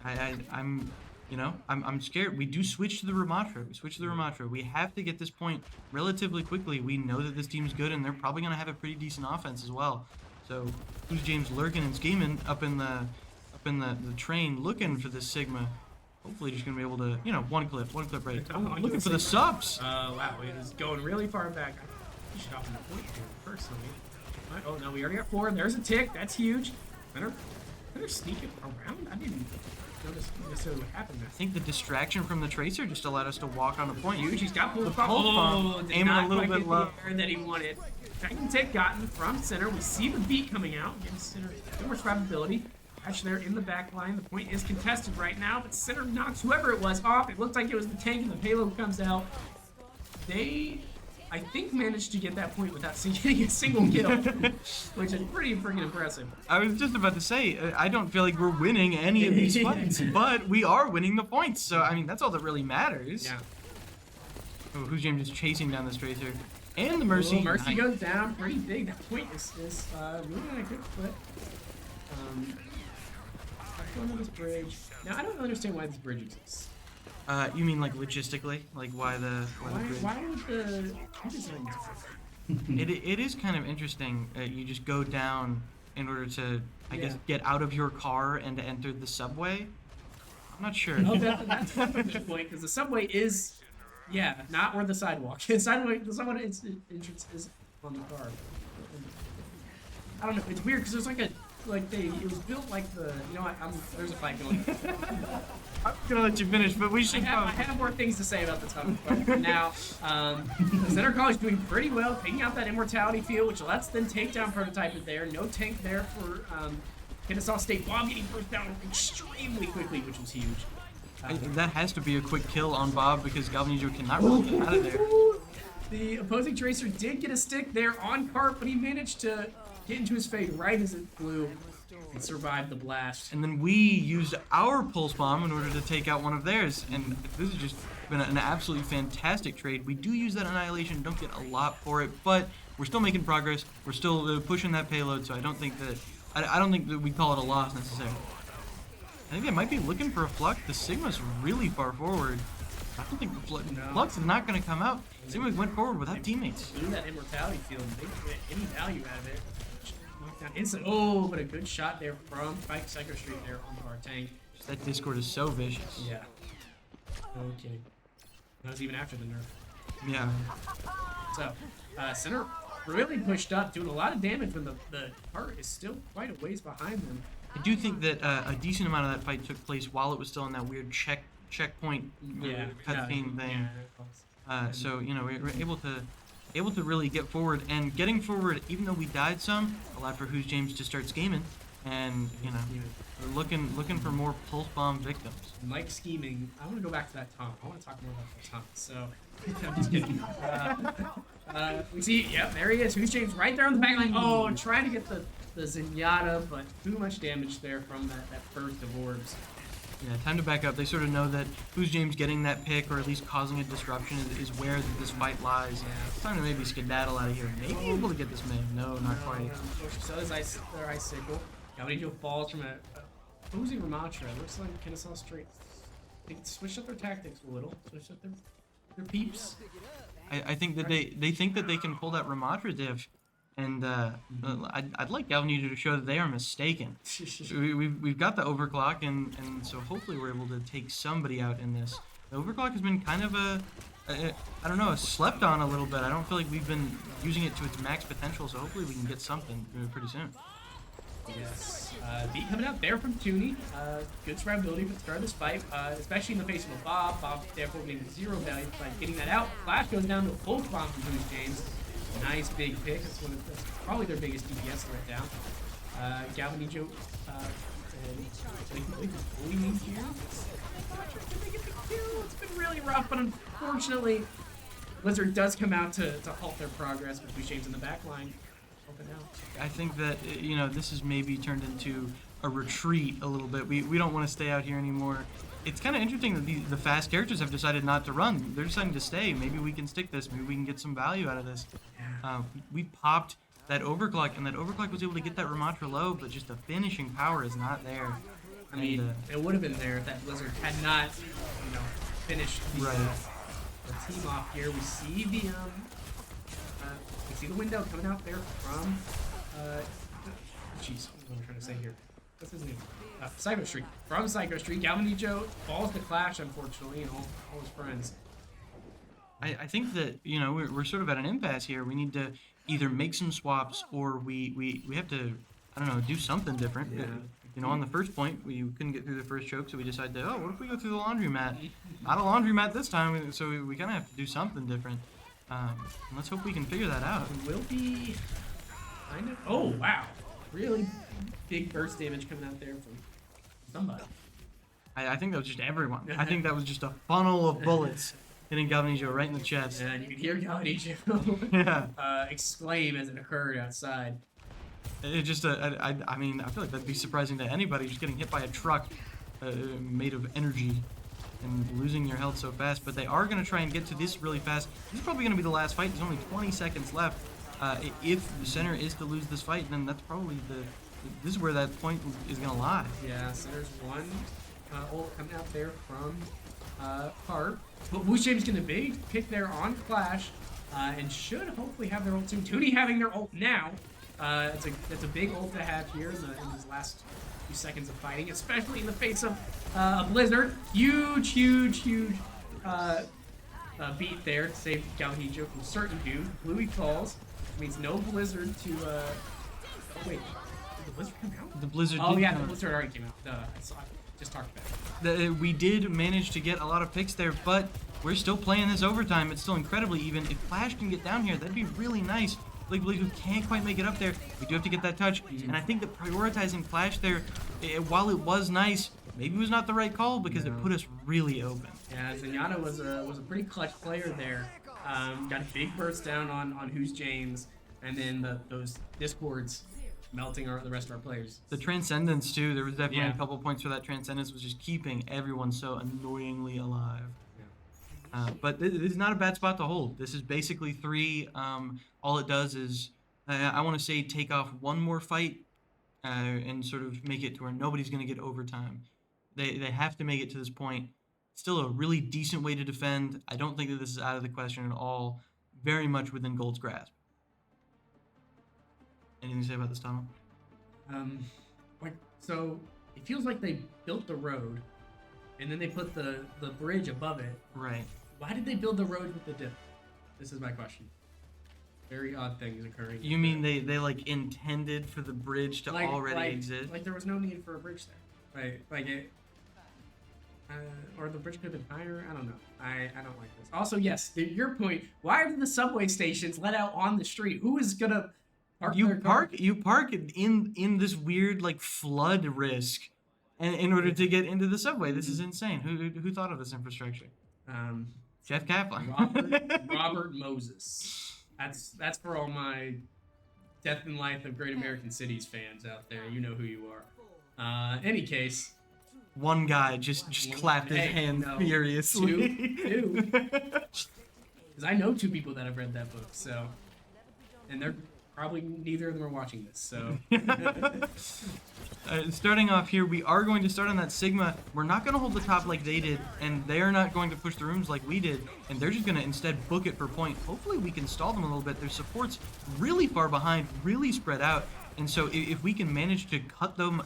I'm scared. We do switch to the Ramatra. We switch to the Ramatra. We have to get this point relatively quickly. We know that this team's good, and they're probably gonna have a pretty decent offense as well. So, who's James lurking and scheming up in the train, looking for this Sigma? Hopefully, just gonna be able to, one clip right. I'm Looking for the subs. Wow, it is going really far back. I should hop in the point here, personally. Oh, no, we already got 4. There's a tick. That's huge. Better sneak it around. I didn't notice necessarily what happened there. I think the distraction from the Tracer just allowed us to walk on the point. Huge. He's got pulled pulse bomb, did aiming a not little quite bit get low. the air that he wanted. Second tick gotten from Center. We see the beat coming out. Gives Center more survivability. Actually, they're in the back line. The point is contested right now, but Center knocks whoever it was off. It looked like it was the tank, and the payload comes out. They, I think, managed to get that point without getting a single kill, which is pretty freaking impressive. I was just about to say, I don't feel like we're winning any of these fights, but we are winning the points. So, I mean, that's all that really matters. Yeah. Oh, who's James just chasing down this Tracer? And the Mercy. Well, Mercy Nice. goes down pretty big. That point is moving on a good foot. Going to this bridge. Now, I don't understand why this bridge exists. You mean like logistically? Like why the bridge? Why would the design It is kind of interesting. You just go down in order to, I guess, get out of your car and to enter the subway. I'm not sure. Oh, that's a good point, because the subway is, not where the sidewalk is. The subway entrance is on the car. I don't know. It's weird because there's it was built like the, there's a fight going on. I'm gonna let you finish, but we should I have more things to say about the tunnel, but for now, the Center College doing pretty well, taking out that immortality field, which lets them take down Prototype there. No tank there for Kennesaw State. Bob getting first down extremely quickly, which was huge. That has to be a quick kill on Bob because Galvanizio cannot really get out of there. The opposing Tracer did get a stick there on Carp, but he managed to get into his fade right as it flew and survived the blast. And then we used our pulse bomb in order to take out one of theirs, and this is just been an absolutely fantastic trade. We do use that Annihilation, don't get a lot for it, but we're still making progress. We're still pushing that payload, so I don't think that we call it a loss necessarily. I think they might be looking for a Flux. The Sigma's really far forward. I don't think Flux is not going to come out. Sigma went forward without teammates. Blew that immortality field. They didn't get any value out of it. Knocked down instant. Oh, but a good shot there from Psycho Street there onto our tank. That Discord is so vicious. Yeah. Okay. That was even after the nerf. Yeah. So, center really pushed up, doing a lot of damage when the cart is still quite a ways behind them. I do think that a decent amount of that fight took place while it was still in that weird checkpoint cutscene thing. So you know we're able to really get forward, and getting forward, even though we died some, allowed for Who's James to start scheming, and you know we're looking for more pulse bomb victims. Mike scheming. I want to go back to that taunt. I want to talk more about that taunt. So I'm just kidding. We see, yep, there he is. Who's James right there on the back line. Oh, trying to get the Zenyatta, but too much damage there from that burst of orbs. Yeah, time to back up. They sort of know that Who's James getting that pick, or at least causing a disruption, is where this fight lies. Yeah. It's time to maybe skedaddle out of here. Maybe able to get this man. No, not quite. So is Ice Sickle. Galvanio falls from a opposing Ramatra. Looks like Kennesaw straight. They switched up their tactics a little. Switched up their peeps. I think that they think that they can pull that Ramatra diff. And I'd like Galvanio to show that they are mistaken. We've got the overclock, and so hopefully we're able to take somebody out in this. The overclock has been kind of I don't know, slept on a little bit. I don't feel like we've been using it to its max potential, so hopefully we can get something pretty soon. Yes. Beat coming out there from Tooney. Good survivability for the start of this fight, especially in the face of a Bob. Bob therefore getting 0 value by getting that out. Flash goes down to a full bomb from Who's James. Nice big pick. That's probably their biggest DPS threat down. Galvanijo bullying here. Not sure if they get the kill. It's been really rough, but unfortunately, Blizzard does come out to halt their progress with Who's James in the back line. Helping out. I think that you know this has maybe turned into a retreat a little bit. We don't want to stay out here anymore. It's kind of interesting that the fast characters have decided not to run. They're deciding to stay. Maybe we can stick this. Maybe we can get some value out of this. We popped that overclock, and that overclock was able to get that Ramatra low, but just the finishing power is not there. I mean, it would have been there if that Blizzard had not, finished the team off here. We see the window coming out there from jeez, what am I trying to say here? What's his name? Psycho Street. From Psycho Street, Galvanijo falls to Clash, unfortunately, and all his friends. I think that we're sort of at an impasse here. We need to either make some swaps, or we have to, I don't know, do something different. Yeah. On the first point, we couldn't get through the first choke, so we decided to, what if we go through the laundromat? Not a laundromat this time, so we kind of have to do something different. Let's hope we can figure that out. It will be kind of. Oh wow! Really big burst damage coming out there from somebody. I think that was just everyone. I think that was just a funnel of bullets hitting Galvanijo right in the chest. And you could hear Galvanijo exclaim as it occurred outside. It just, I mean, I feel like that'd be surprising to anybody, just getting hit by a truck made of energy and losing your health so fast. But they are going to try and get to this really fast. This is probably going to be the last fight. There's only 20 seconds left. If the center is to lose this fight, then that's probably this is where that point is going to lie. Yeah, so there's one ult coming out there from Harp. But Who's James getting a big pick there on Clash, and should hopefully have their ult soon. Toonie having their ult now. It's a big ult to have here in these last few seconds of fighting, especially in the face of a Blizzard. Huge beat there to save Galvanijo from certain doom. Bluey falls. Means no Blizzard to. Oh wait, did the Blizzard come out? The Blizzard. Oh yeah, the Blizzard already came out. I just talked about it. We did manage to get a lot of picks there, but we're still playing this overtime. It's still incredibly even. If Flash can get down here, that'd be really nice. Like who can't quite make it up there. We do have to get that touch, and I think that prioritizing Flash there, while it was nice, maybe it was not the right call because it put us really open. Yeah, Zenyatta was a pretty clutch player there. Got a big burst down on Who's James, and then those discords melting the rest of our players. The Transcendence too. There was definitely a couple points where that Transcendence was just keeping everyone so annoyingly alive. But this is not a bad spot to hold. This is basically 3. All it does is, I want to say, take off one more fight and sort of make it to where nobody's going to get overtime. They have to make it to this point. Still a really decent way to defend. I don't think that this is out of the question at all. Very much within Gold's grasp. Anything to say about this tunnel? So it feels like they built the road, and then they put the bridge above it. Right. Why did they build the road with the dip? This is my question. Very odd things occurring. You mean they like intended for the bridge to already exist? Like there was no need for a bridge there, right? Like it, or the bridge could have been higher. I don't know. I don't like this. Also, yes, to your point. Why are the subway stations let out on the street? Who is gonna park their car? You park in this weird like flood risk, and in order to get into the subway. This is insane. Who thought of this infrastructure? Jeff Kaplan. Robert Moses. That's for all my Death and Life of Great American Cities fans out there. You know who you are. Any case. One guy just clapped his hand furiously. Two. Because I know 2 people that have read that book, so. And they're probably neither of them are watching this, so. Starting off here, we are going to start on that Sigma. We're not going to hold the top like they did, and they're not going to push the rooms like we did, and they're just going to instead book it for point. Hopefully we can stall them a little bit. Their support's really far behind, really spread out, and so if we can manage to cut them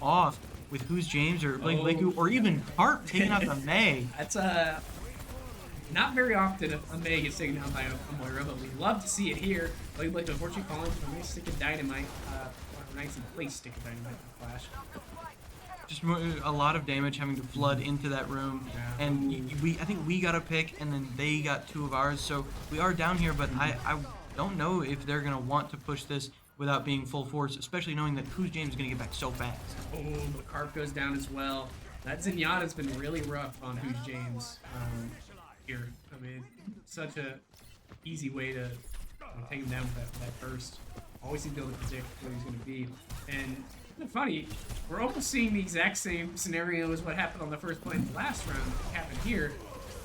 off with Who's James or Blake Blakeu, or even Park taking out the May. That's not very often a May gets taken out by a Moira, but we love to see it here. Blake Blakeu, unfortunately, calling for a nice stick of dynamite. Nicely placed stick of dynamite in Flash. Just a lot of damage having to flood into that room, and I think we got a pick, and then they got 2 of ours. So we are down here, but I don't know if they're gonna want to push this without being full force, especially knowing that Who's James is gonna get back so fast. Oh, the carp goes down as well. That Zenyatta's been really rough on Who's James here. I mean, such a easy way to take him down with that burst. Always seem to be able to predict where he's going to be. And it's funny, we're almost seeing the exact same scenario as what happened on the first play of the last round happen here,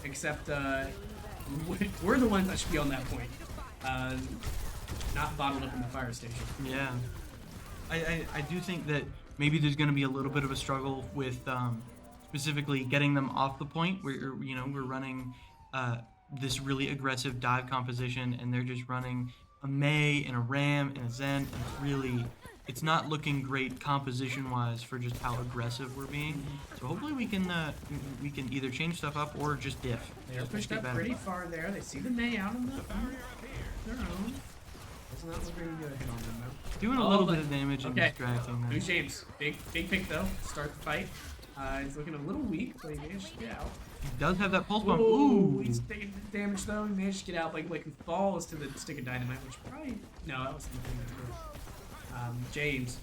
except we're the ones that should be on that point, not bottled up in the fire station. Yeah. I do think that maybe there's going to be a little bit of a struggle with specifically getting them off the point. We're running this really aggressive dive composition, and they're just running a May and a Ram and a Zen, and it's not looking great composition-wise for just how aggressive we're being. So hopefully we can either change stuff up or just diff. They're pushed up pretty far there. They see the May out on their own. It's not looking good hit on them though. Doing a little bit of damage and distracting them. Who's James? Big pick though. Start the fight. He's looking a little weak, but he managed to get out. He does have that pulse bomb. Ooh, he's taking damage though. He managed to get out. Like falls to the stick of dynamite, which probably that was something. James.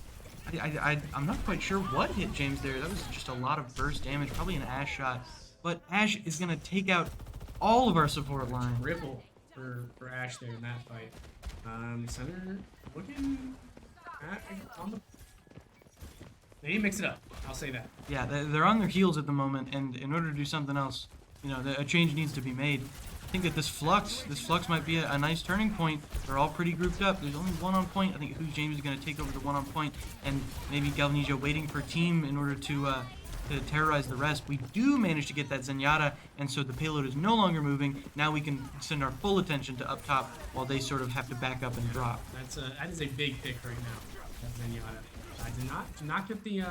I'm not quite sure what hit James there. That was just a lot of burst damage, probably an Ash shot. But Ash is gonna take out all of our support line. Ripple for Ash there in that fight. Center looking on the. They need to mix it up. I'll say that. Yeah, they're on their heels at the moment, and in order to do something else, a change needs to be made. I think that this flux might be a nice turning point. They're all pretty grouped up. There's only one on point. I think Who's James is going to take over the one on point, and maybe Galvanisio waiting for a team in order to terrorize the rest. We do manage to get that Zenyatta, and so the payload is no longer moving. Now we can send our full attention to up top while they sort of have to back up and drop. That is a big pick right now. That Zenyatta. I did not get the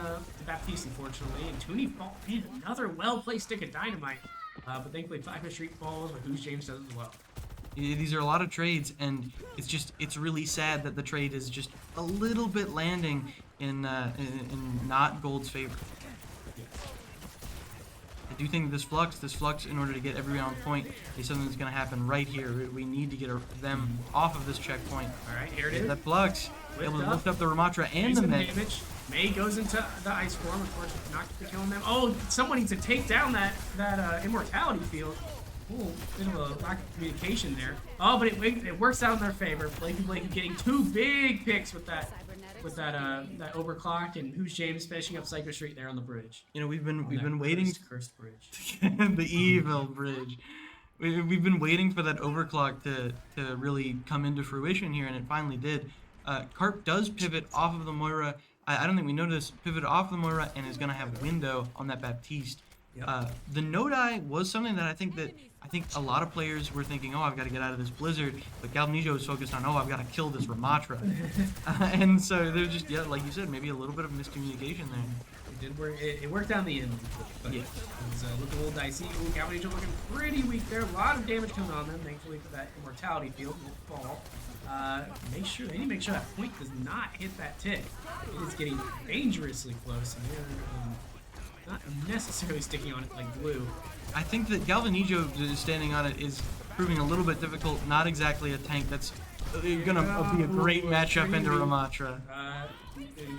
Baptiste, unfortunately. And Tooney fall. Man, another well-placed stick of dynamite. But thankfully, 5 Street falls, but Who's James does as well. These are a lot of trades, and it's really sad that the trade is just a little bit landing in not Gold's favor. Yes. I do think this flux, in order to get everyone on point, is something that's going to happen right here. We need to get them off of this checkpoint. All right, here it is. That flux, able to lift up the Ramatra and the May. May goes into the ice form, of course, not killing them. Oh, someone needs to take down that immortality field. Ooh, bit of a lack of communication there. Oh, but it works out in their favor. Blakey getting 2 big picks with that overclock, and Who's James finishing up Psycho Street there on the bridge. We've been waiting. Cursed bridge. The evil bridge. we've been waiting for that overclock to really come into fruition here, and it finally did. Carp does pivot off of the Moira. I don't think we noticed. Pivot off of the Moira and is going to have window on that Baptiste. Yep. The no-die was something that I think a lot of players were thinking, oh, I've got to get out of this blizzard, but Galvanijo was focused on, oh, I've got to kill this Ramatra. And so there's just, yeah, like you said, maybe a little bit of miscommunication there. It did work. It worked out in the end. But Yeah. it was looking a little dicey. Ooh, Galvanijo looking pretty weak there. A lot of damage coming on them. Thankfully for that immortality field will fall. They need to make sure that point does not hit that tick. It is getting dangerously close, and they're not necessarily sticking on it like glue. I think that Galvanijo standing on it is proving a little bit difficult. Not exactly a tank that's gonna be a great matchup into Ramatra.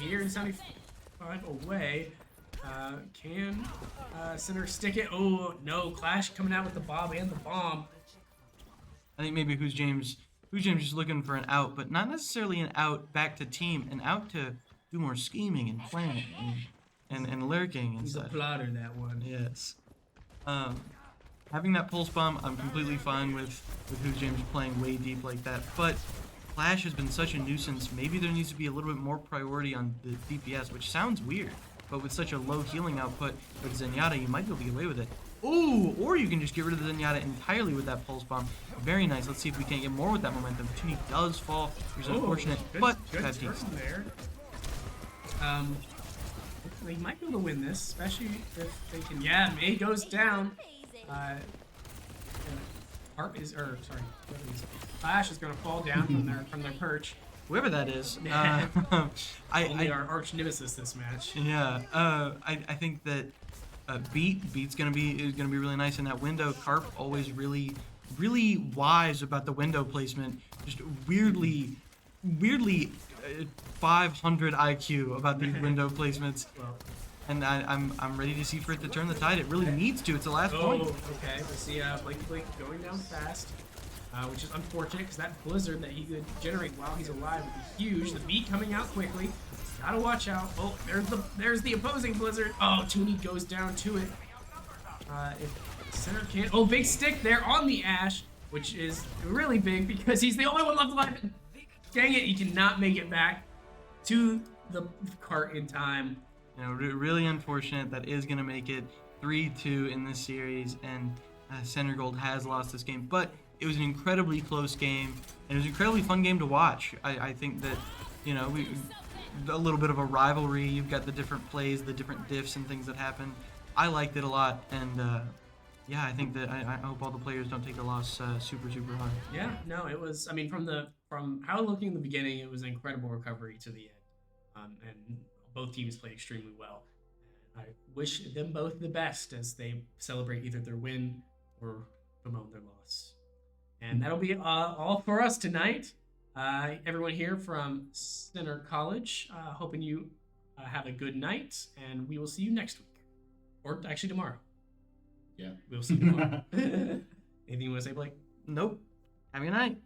Here in 75 away. Can Center stick it? Oh no! Clash coming out with the bob and the bomb. I think maybe Who's James just looking for an out, but not necessarily an out back to team, an out to do more scheming and planning and lurking and He's a such. plotter, that one. Yes. Having that pulse bomb, I'm completely fine with Who's James playing way deep like that, but Clash has been such a nuisance. Maybe there needs to be a little bit more priority on the DPS, which sounds weird, but with such a low healing output with Zenyatta, you might be able to get away with it. Ooh, or you can just get rid of the Zenyatta entirely with that pulse bomb. Very nice. Let's see if we can't get more with that momentum. Tuni does fall, which is unfortunate, but good bad turn piece. there. They might be able to win this, especially if they can. Yeah, May goes down. Clash is gonna fall down from their perch. Whoever that is. Only our arch nemesis this match. Yeah, I think that Beat's gonna be really nice in that window. Carp always really wise about the window placement. Just weirdly 500 IQ about these window placements. Well, And I'm ready to see for it to turn the tide. It really needs to. It's the last point. okay. We see Blake going down fast, which is unfortunate because that blizzard that he could generate while he's alive would be huge. The beat coming out quickly. Gotta watch out. Oh, there's the opposing blizzard. Oh, Tuni goes down to it. If Center can't. Oh, big stick there on the Ash, which is really big because he's the only one left alive. Dang it, he cannot make it back to the cart in time. You know, really unfortunate. That is going to make it 3-2 in this series, and Center Gold has lost this game. But it was an incredibly close game, and it was an incredibly fun game to watch. I think that, you know, a little bit of a rivalry. You've got the different plays, the different diffs and things that happen. I liked it a lot, and yeah, I think that I hope all the players don't take the loss super hard. Yeah, no, it was. I mean, from how looking in the beginning, it was an incredible recovery to the end, and both teams played extremely well. I wish them both the best as they celebrate either their win or bemoan their loss. And that'll be all for us tonight. Everyone here from Center College, hoping you have a good night, and we will see you next week, or actually tomorrow. Yeah, we'll see you tomorrow. Anything you want to say, Blake? Nope. Have a good night.